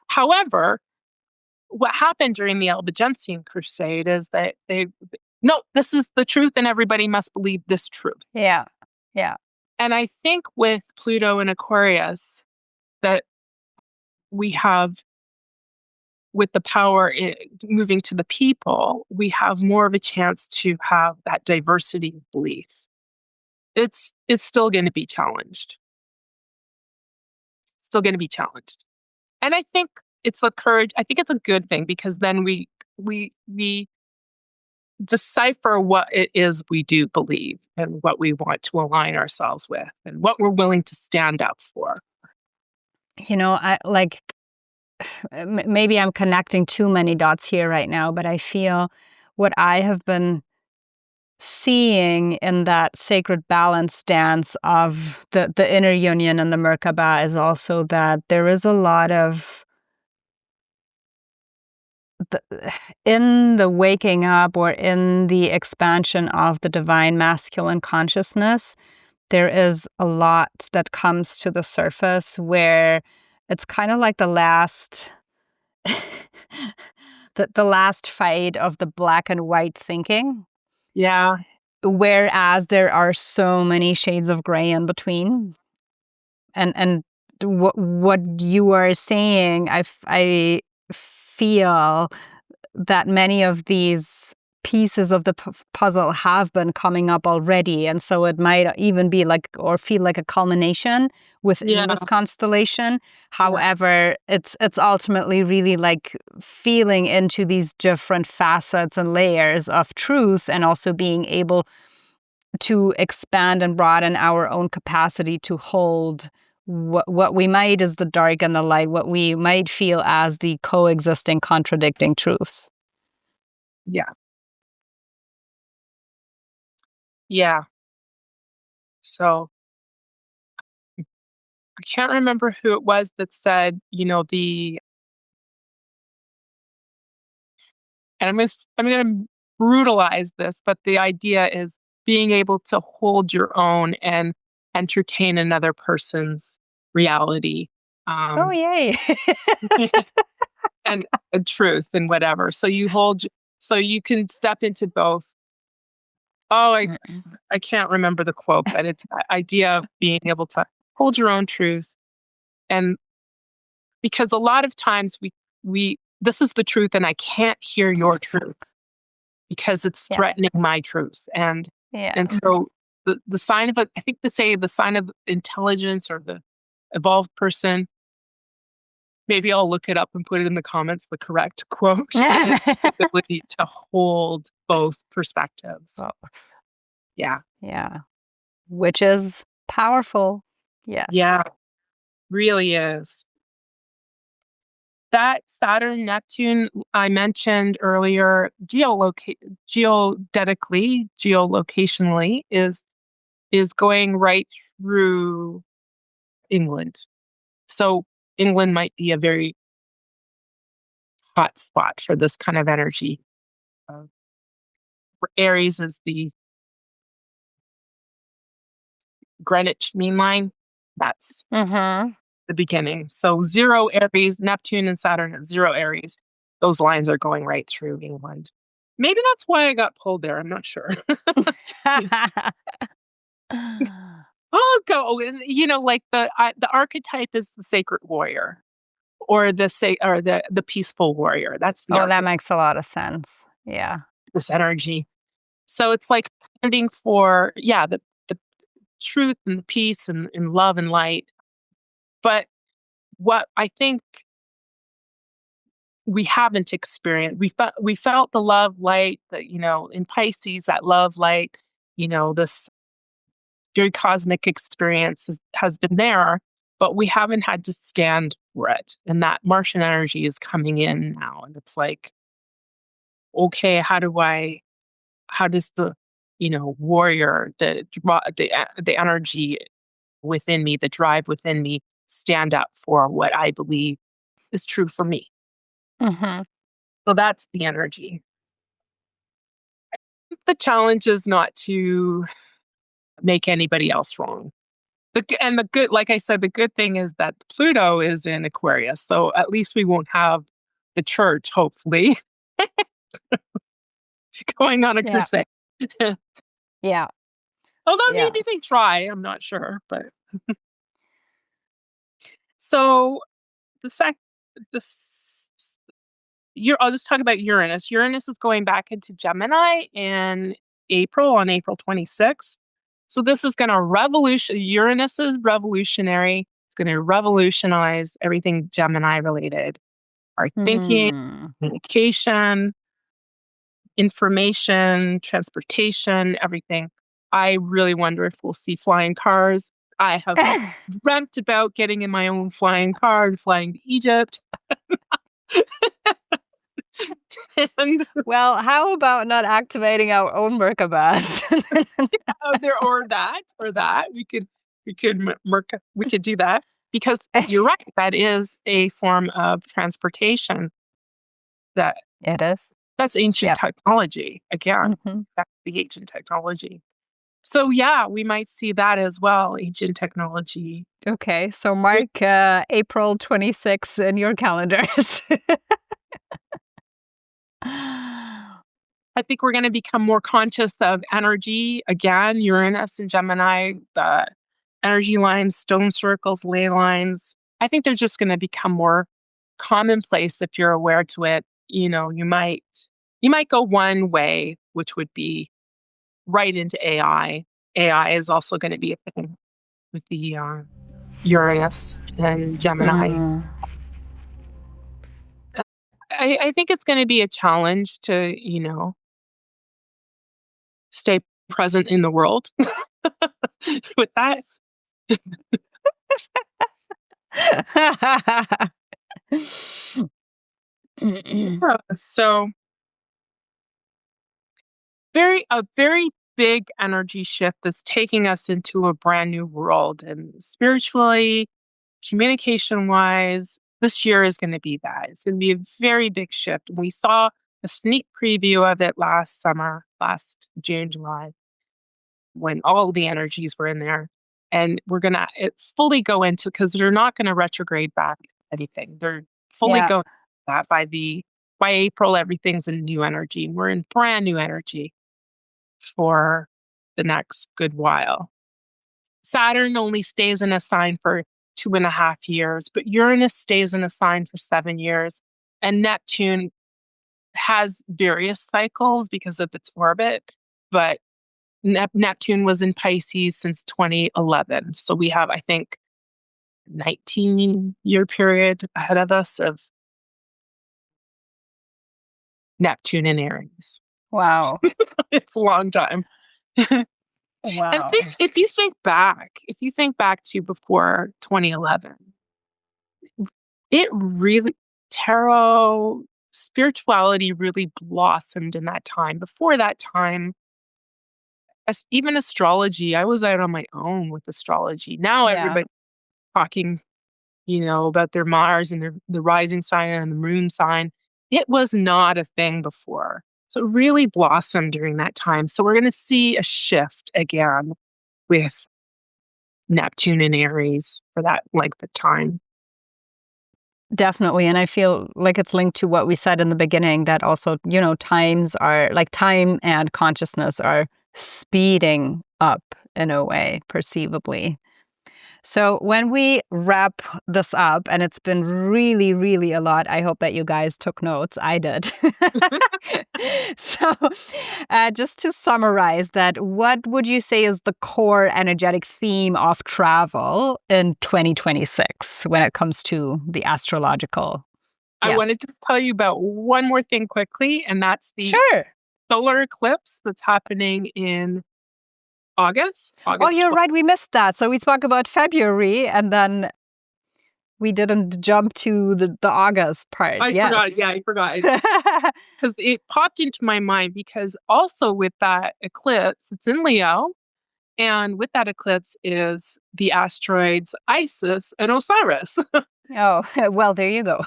however, what happened during the Albigensian Crusade is that no, this is the truth, and everybody must believe this truth. Yeah. Yeah. And I think with Pluto and Aquarius that we have with the power moving to the people, we have more of a chance to have that diversity of belief. It's still going to be challenged. Still going to be challenged. And I think it's a courage. I think it's a good thing, because then we decipher what it is we do believe and what we want to align ourselves with and what we're willing to stand up for. I like maybe I'm connecting too many dots here right now, but I feel what I have been seeing in that sacred balance dance of the inner union and the Merkaba is also that there is a lot of in the waking up or in the expansion of the divine masculine consciousness, there is a lot that comes to the surface where it's kind of like the last the last fight of the black and white thinking, Yeah, whereas there are so many shades of gray in between. And what you are saying, I feel that many of these pieces of the puzzle have been coming up already, and so it might even be like or feel like a culmination within yeah, this constellation. yeah, However, it's ultimately really like feeling into these different facets and layers of truth, and also being able to expand and broaden our own capacity to hold what we might as the dark and the light, what we might feel as the coexisting, contradicting truths. yeah, yeah. So I can't remember who it was that said, and I'm going to brutalize this, but the idea is being able to hold your own and entertain another person's reality, Oh, um, yay. and truth and whatever. So you can step into both. Oh, I can't remember the quote, but it's the idea of being able to hold your own truth and because a lot of times we this is the truth and I can't hear your truth because it's threatening my truth. And so the sign of I think they say the sign of intelligence or the evolved person, maybe I'll look it up and put it in the comments, the correct quote, is the ability to hold both perspectives. Yeah. Yeah. Which is powerful. Yeah. Yeah, really is. That Saturn, Neptune I mentioned earlier, geolocationally is going right through England. So England might be a very hot spot for this kind of energy. Aries is the Greenwich mean line. That's the beginning. So 0 Aries, Neptune and Saturn at 0 Aries. Those lines are going right through England. Maybe that's why I got pulled there. I'm not sure. I'll go. Like the archetype is the sacred warrior, or the peaceful warrior. That's the that makes a lot of sense. Yeah, this energy. So it's like standing for the truth and the peace and love and light. But what I think we haven't experienced, we felt the love, light, in Pisces, that love, light, this very cosmic experience has been there, but we haven't had to stand for it. And that Martian energy is coming in now. And it's like, okay, how does the, warrior, the energy within me, the drive within me, stand up for what I believe is true for me? So that's the energy. The challenge is not to make anybody else wrong. The good, like I said, the good thing is that Pluto is in Aquarius, so at least we won't have the church, hopefully, going on a crusade. Yeah. Although maybe they try, I'm not sure, but so I'll just talk about Uranus. Uranus is going back into Gemini on April 26th. So this is going to Uranus is revolutionary. It's going to revolutionize everything Gemini related. Our thinking, communication, information, transportation, everything. I really wonder if we'll see flying cars. I have dreamt about getting in my own flying car and flying to Egypt. Well, how about not activating our own Merkabahs? or that we could do that, because you're right, that is a form of transportation. That it is. That's ancient technology again. Back to the ancient technology. So we might see that as well, ancient technology. Okay, so mark April 26th in your calendars. I think we're going to become more conscious of energy. Again, Uranus and Gemini, the energy lines, stone circles, ley lines. I think they're just going to become more commonplace if you're aware to it. You might go one way, which would be right into AI. AI is also going to be a thing with the Uranus and Gemini. I think it's going to be a challenge to, stay present in the world with that. So a very big energy shift that's taking us into a brand new world, and spiritually, communication wise, this year is going to be that. It's going to be a very big shift. We saw a sneak preview of it last last June, July, when all the energies were in there. And we're going to fully go into, because they're not going to retrograde back anything. They're fully going that by April, everything's in new energy. We're in brand new energy for the next good while. Saturn only stays in a sign for 2.5 years, but Uranus stays in a sign for 7 years, and Neptune has various cycles because of its orbit, but Neptune was in Pisces since 2011. So we have, I think, 19-year period ahead of us of Neptune in Aries. Wow. It's a long time. And Wow. if you think back to before 2011, it really, tarot spirituality really blossomed in that time. Before that time, even astrology, I was out on my own with astrology. Now Yeah. everybody's talking, about their Mars and the rising sign and the moon sign. It was not a thing before. So it really blossomed during that time. So we're going to see a shift again with Neptune and Aries for that length of time. Definitely. And I feel like it's linked to what we said in the beginning, that also, times are like time and consciousness are speeding up in a way, perceivably. So when we wrap this up, and it's been really, really a lot, I hope that you guys took notes. I did. So just to summarize that, what would you say is the core energetic theme of travel in 2026 when it comes to the astrological? I Yes. wanted to tell you about one more thing quickly, and that's the Sure. solar eclipse that's happening in August. Oh, you're 12th. right. We missed that. So we spoke about February, and then we didn't jump to the August part. I Yes. forgot. Yeah, I forgot. Because it popped into my mind because also with that eclipse, it's in Leo. And with that eclipse is the asteroids Isis and Osiris. Oh, well, there you go.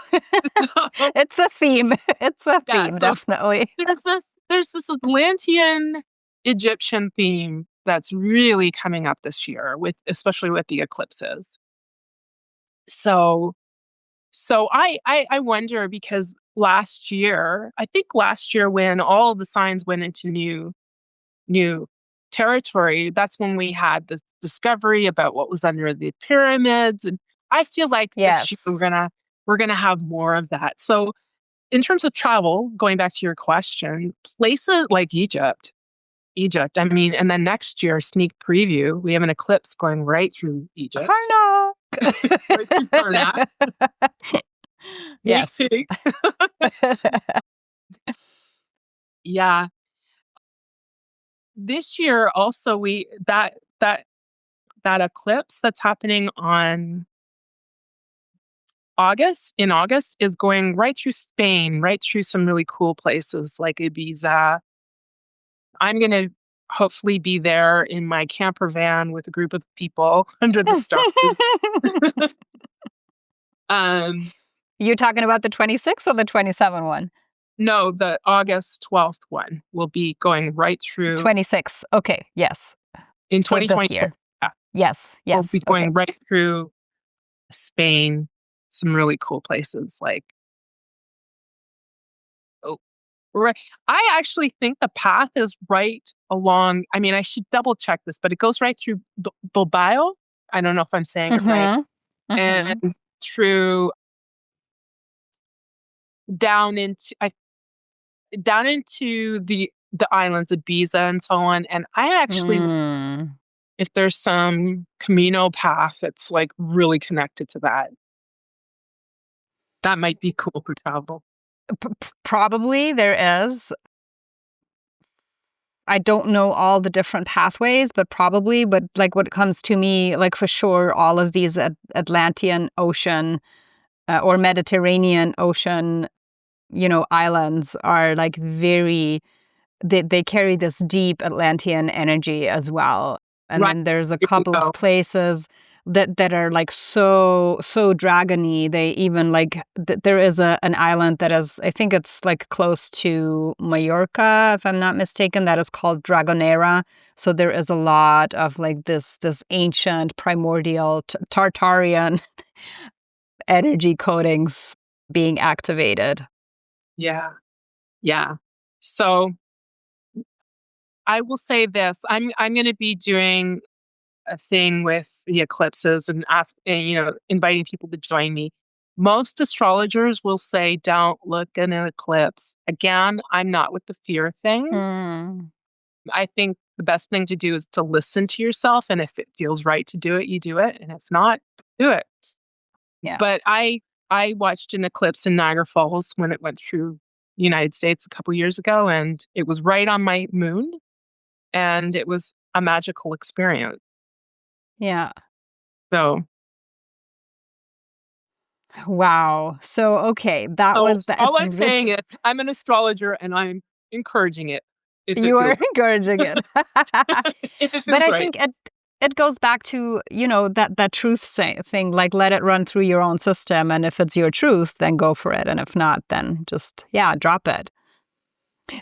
It's a theme. It's a Yeah, theme, so definitely. there's this Atlantean Egyptian theme that's really coming up this year, especially with the eclipses. So I wonder, because I think last year when all the signs went into new territory, that's when we had the discovery about what was under the pyramids, and I feel like this year Yes. we're gonna have more of that. So in terms of travel, going back to your question, places like Egypt, I mean, and then next year, sneak preview, we have an eclipse going right through Egypt, right through Karnak. Sneak Yes. peek. Yeah. This year also that eclipse that's happening in August is going right through Spain, right through some really cool places like Ibiza. I'm going to hopefully be there in my camper van with a group of people under the stars. Um, You're talking about the 26th or the 27 one? no, the August 12th one will be going right through 26. Okay. Yes. in So this 2026. year. Yeah, Yes. we'll Yes. be Okay. going right through Spain, some really cool places like, oh, right. I actually think the path is right along. I mean, I should double check this, but it goes right through Bilbao. I don't know if I'm saying it right. Mm-hmm. And Mm-hmm. through down into the islands of Ibiza and so on. And I actually, Mm. if there's some Camino path that's like really connected to that might be cool for travel. Probably there is. I don't know all the different pathways, but probably. But like what comes to me, like for sure, all of these Atlantean Ocean or Mediterranean Ocean, islands are like they carry this deep Atlantean energy as well. And Right. then there's a Here we couple go. of places that are like so dragony. They even like there is an island that is, I think it's like close to Mallorca, if I'm not mistaken, that is called Dragonera. So there is a lot of like this ancient primordial Tartarian energy codings being activated. Yeah. Yeah. So I will say this. I'm going to be doing a thing with the eclipses and inviting people to join me. Most astrologers will say, don't look at an eclipse. Again, I'm not with the fear thing. Mm. I think the best thing to do is to listen to yourself. And if it feels right to do it, you do it. And if not, do it. Yeah. But I watched an eclipse in Niagara Falls when it went through the United States a couple years ago, and it was right on my moon, and it was a magical experience. Yeah. So, Wow. So, okay, that so was that. all I'm saying is I'm an astrologer and I'm encouraging it if it You are feels encouraging it. if it But feels I right. think it goes back to, that truth thing, like let it run through your own system. And if it's your truth, then go for it. And if not, then just, drop it.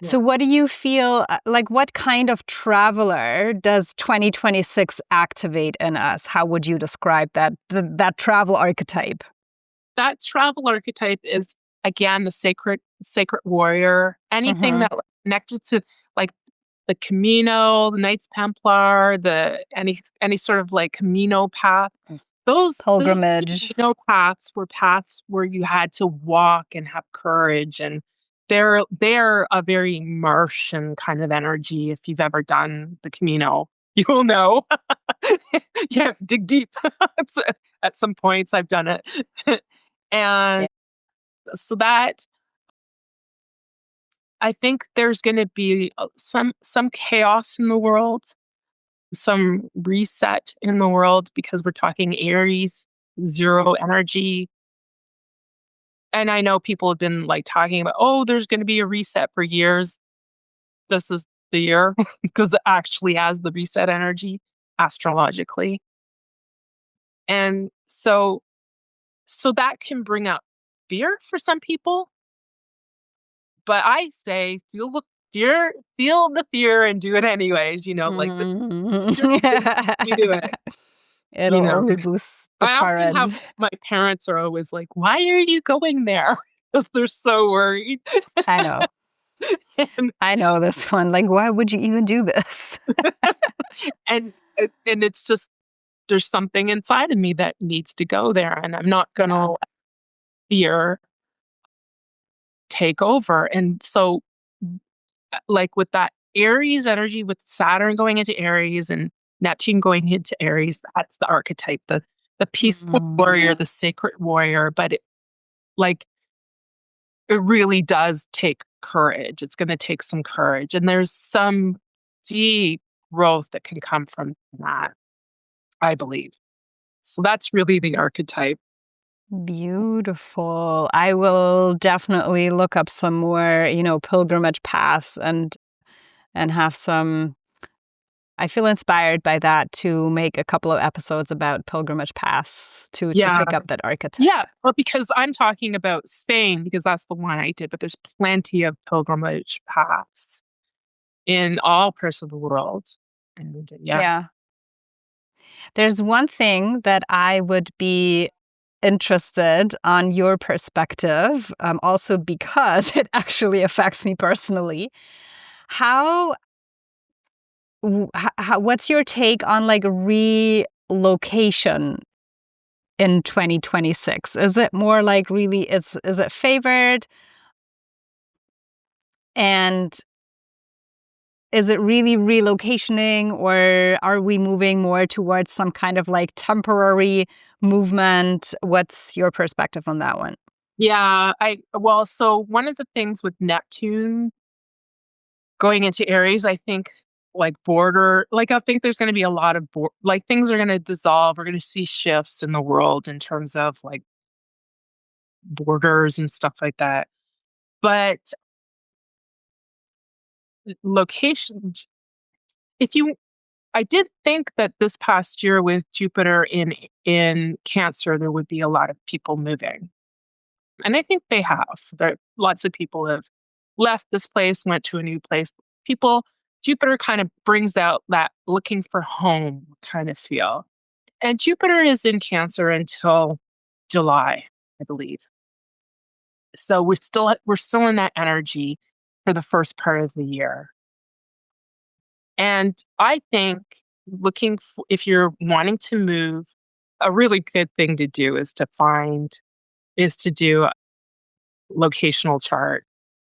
So Yeah. what do you feel, like what kind of traveler does 2026 activate in us? How would you describe that travel archetype? That travel archetype is again the sacred warrior. Anything Mm-hmm. that connected to like the Camino, the Knights Templar, any sort of like Camino path. Those Pilgrimage. Camino paths were paths where you had to walk and have courage, and they're a very Martian kind of energy. If you've ever done the Camino, you will know. Yeah, dig deep. At some points, I've done it, Yeah. and so that I think there's going to be some chaos in the world, some reset in the world because we're talking Aries, zero energy. And I know people have been like talking about, oh, there's going to be a reset for years. This is the year because it actually has the reset energy astrologically. And so that can bring up fear for some people. But I say feel the fear and do it anyways, like the you do it, you It'll know. only boost the I often have courage. my parents are always like, "Why are you going there?" Because they're so worried. I know. And I know this one. Like, why would you even do this? and and it's just there's something inside of me that needs to go there, and I'm not Yeah. gonna let fear take over. And so, like with that Aries energy, with Saturn going into Aries and Neptune going into Aries, that's the archetype, the peaceful warrior, the sacred warrior. But like it really does take courage. It's going to take some courage, and there's some deep growth that can come from that, I believe. So that's really the archetype. Beautiful. I will definitely look up some more, pilgrimage paths and have some. I feel inspired by that to make a couple of episodes about pilgrimage paths to Yeah. pick up that archetype. Yeah, well, because I'm talking about Spain because that's the one I did, but there's plenty of pilgrimage paths in all parts of the world. And yeah. Yeah. There's one thing that I would be interested on your perspective, also because it actually affects me personally. How, what's your take on like relocation in 2026? Is it more like really, is it favored? And is it really relocationing, or are we moving more towards some kind of like temporary movement? What's your perspective on that one? Yeah, so one of the things with Neptune going into Aries, I think I think there's going to be a lot of like things are going to dissolve. We're going to see shifts in the world in terms of like borders and stuff like that. But locations, if you I did think that this past year with Jupiter in Cancer, there would be a lot of people moving, and I think they have. Lots of people have left this place, went to a new place. People, Jupiter kind of brings out that looking for home kind of feel, and Jupiter is in Cancer until July, I believe. So we're still in that energy for the first part of the year, and I think if you're wanting to move, a really good thing to do is to do a locational chart,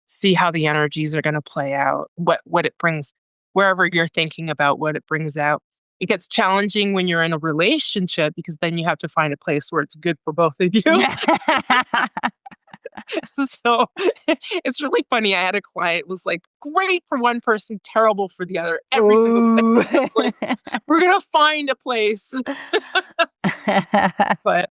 see how the energies are going to play out, what it brings, wherever you're thinking about what it brings out. It gets challenging when you're in a relationship because then you have to find a place where it's good for both of you. So it's really funny. I had a client was like great for one person, terrible for the other, every single place. Ooh. Like, we're gonna find a place. But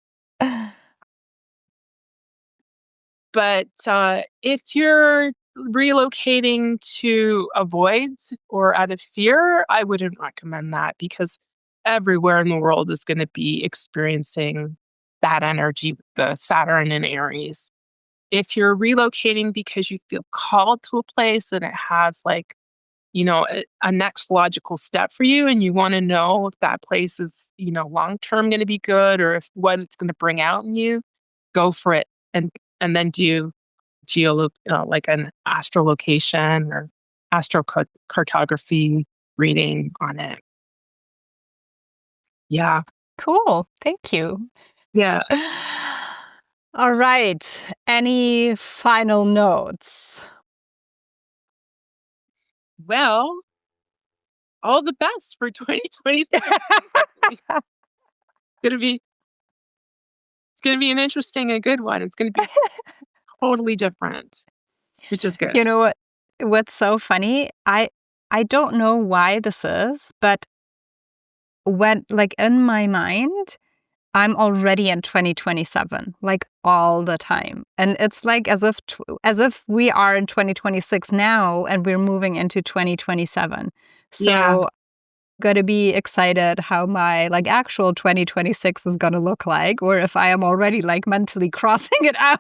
if you're relocating to avoid or out of fear, I wouldn't recommend that because everywhere in the world is going to be experiencing that energy, the Saturn and Aries. If you're relocating because you feel called to a place and it has like, a next logical step for you and you want to know if that place is, long term going to be good or if what it's going to bring out in you, go for it and then do like an astrolocation or astrocartography reading on it. Yeah. Cool. Thank you. Yeah. All right. Any final notes? Well, all the best for 2026. Gonna be it's gonna be an interesting and good one. It's gonna be totally different, which is good. You know what's so funny? I don't know why this is, but when like in my mind, I'm already in 2027, like all the time. And it's like as if we are in 2026 now and we're moving into 2027. Yeah. So going to be excited how my like actual 2026 is going to look like, or if I am already like mentally crossing it out.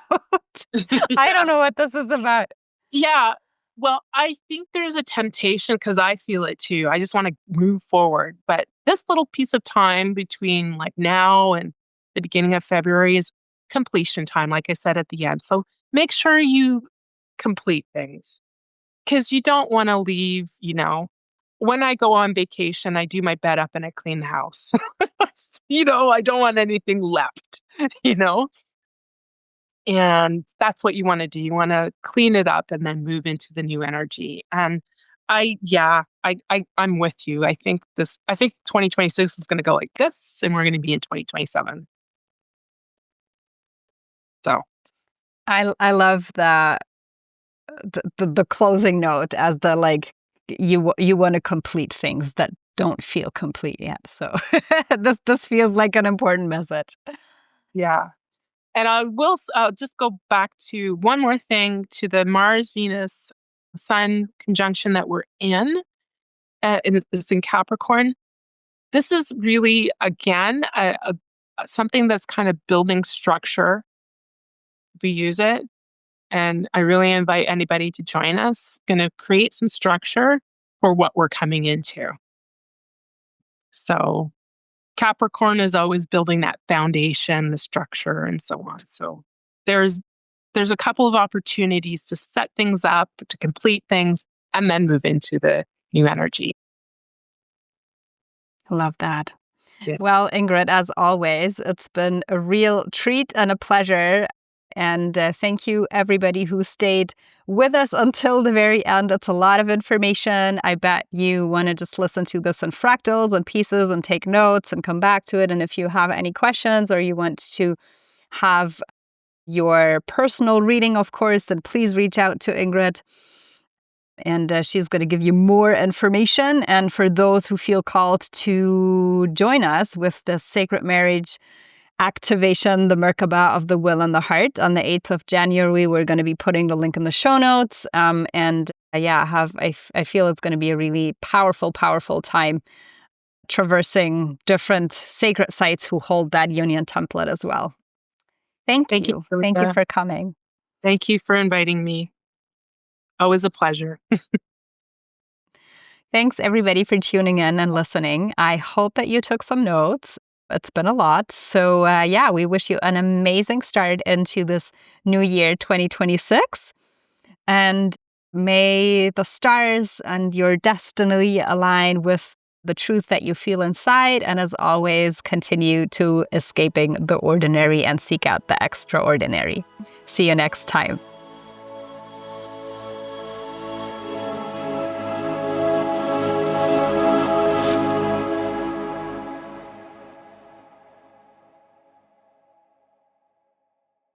I don't know what this is about. Yeah. Well, I think there's a temptation because I feel it too. I just want to move forward. But this little piece of time between like now and the beginning of February is completion time, like I said at the end. So make sure you complete things because you don't want to leave, when I go on vacation, I do my bed up and I clean the house. I don't want anything left, you know? And that's what you want to do. You want to clean it up and then move into the new energy. And I'm with you. I think 2026 is going to go like this and we're going to be in 2027. So I love the closing note as the like you want to complete things that don't feel complete yet. So this feels like an important message. yeah. And I'll just go back to one more thing to the Mars Venus Sun conjunction that we're in. And it's in Capricorn. This is really again something that's kind of building structure. We use it, and I really invite anybody to join us. Going to create some structure for what we're coming into. So Capricorn is always building that foundation, the structure, and so on. So there's a couple of opportunities to set things up, to complete things, and then move into the new energy. I love that. Yeah. Well, Ingrid, as always, it's been a real treat and a pleasure. And thank you, everybody who stayed with us until the very end. It's a lot of information. I bet you want to just listen to this in fractals and pieces and take notes and come back to it. And if you have any questions or you want to have your personal reading, of course, then please reach out to Ingrid. And she's going to give you more information. And for those who feel called to join us with the Sacred Marriage activation, the Merkaba of the will and the heart, on the 8th of January, we're going to be putting the link in the show notes. I feel it's going to be a really powerful time traversing different sacred sites who hold that union template as well. Thank you. Thank you for coming. Thank you for inviting me. Always a pleasure. Thanks, everybody, for tuning in and listening. I hope that you took some notes. It's been a lot. So, we wish you an amazing start into this new year, 2026. And may the stars and your destiny align with the truth that you feel inside, and as always, continue to escaping the ordinary and seek out the extraordinary. See you next time.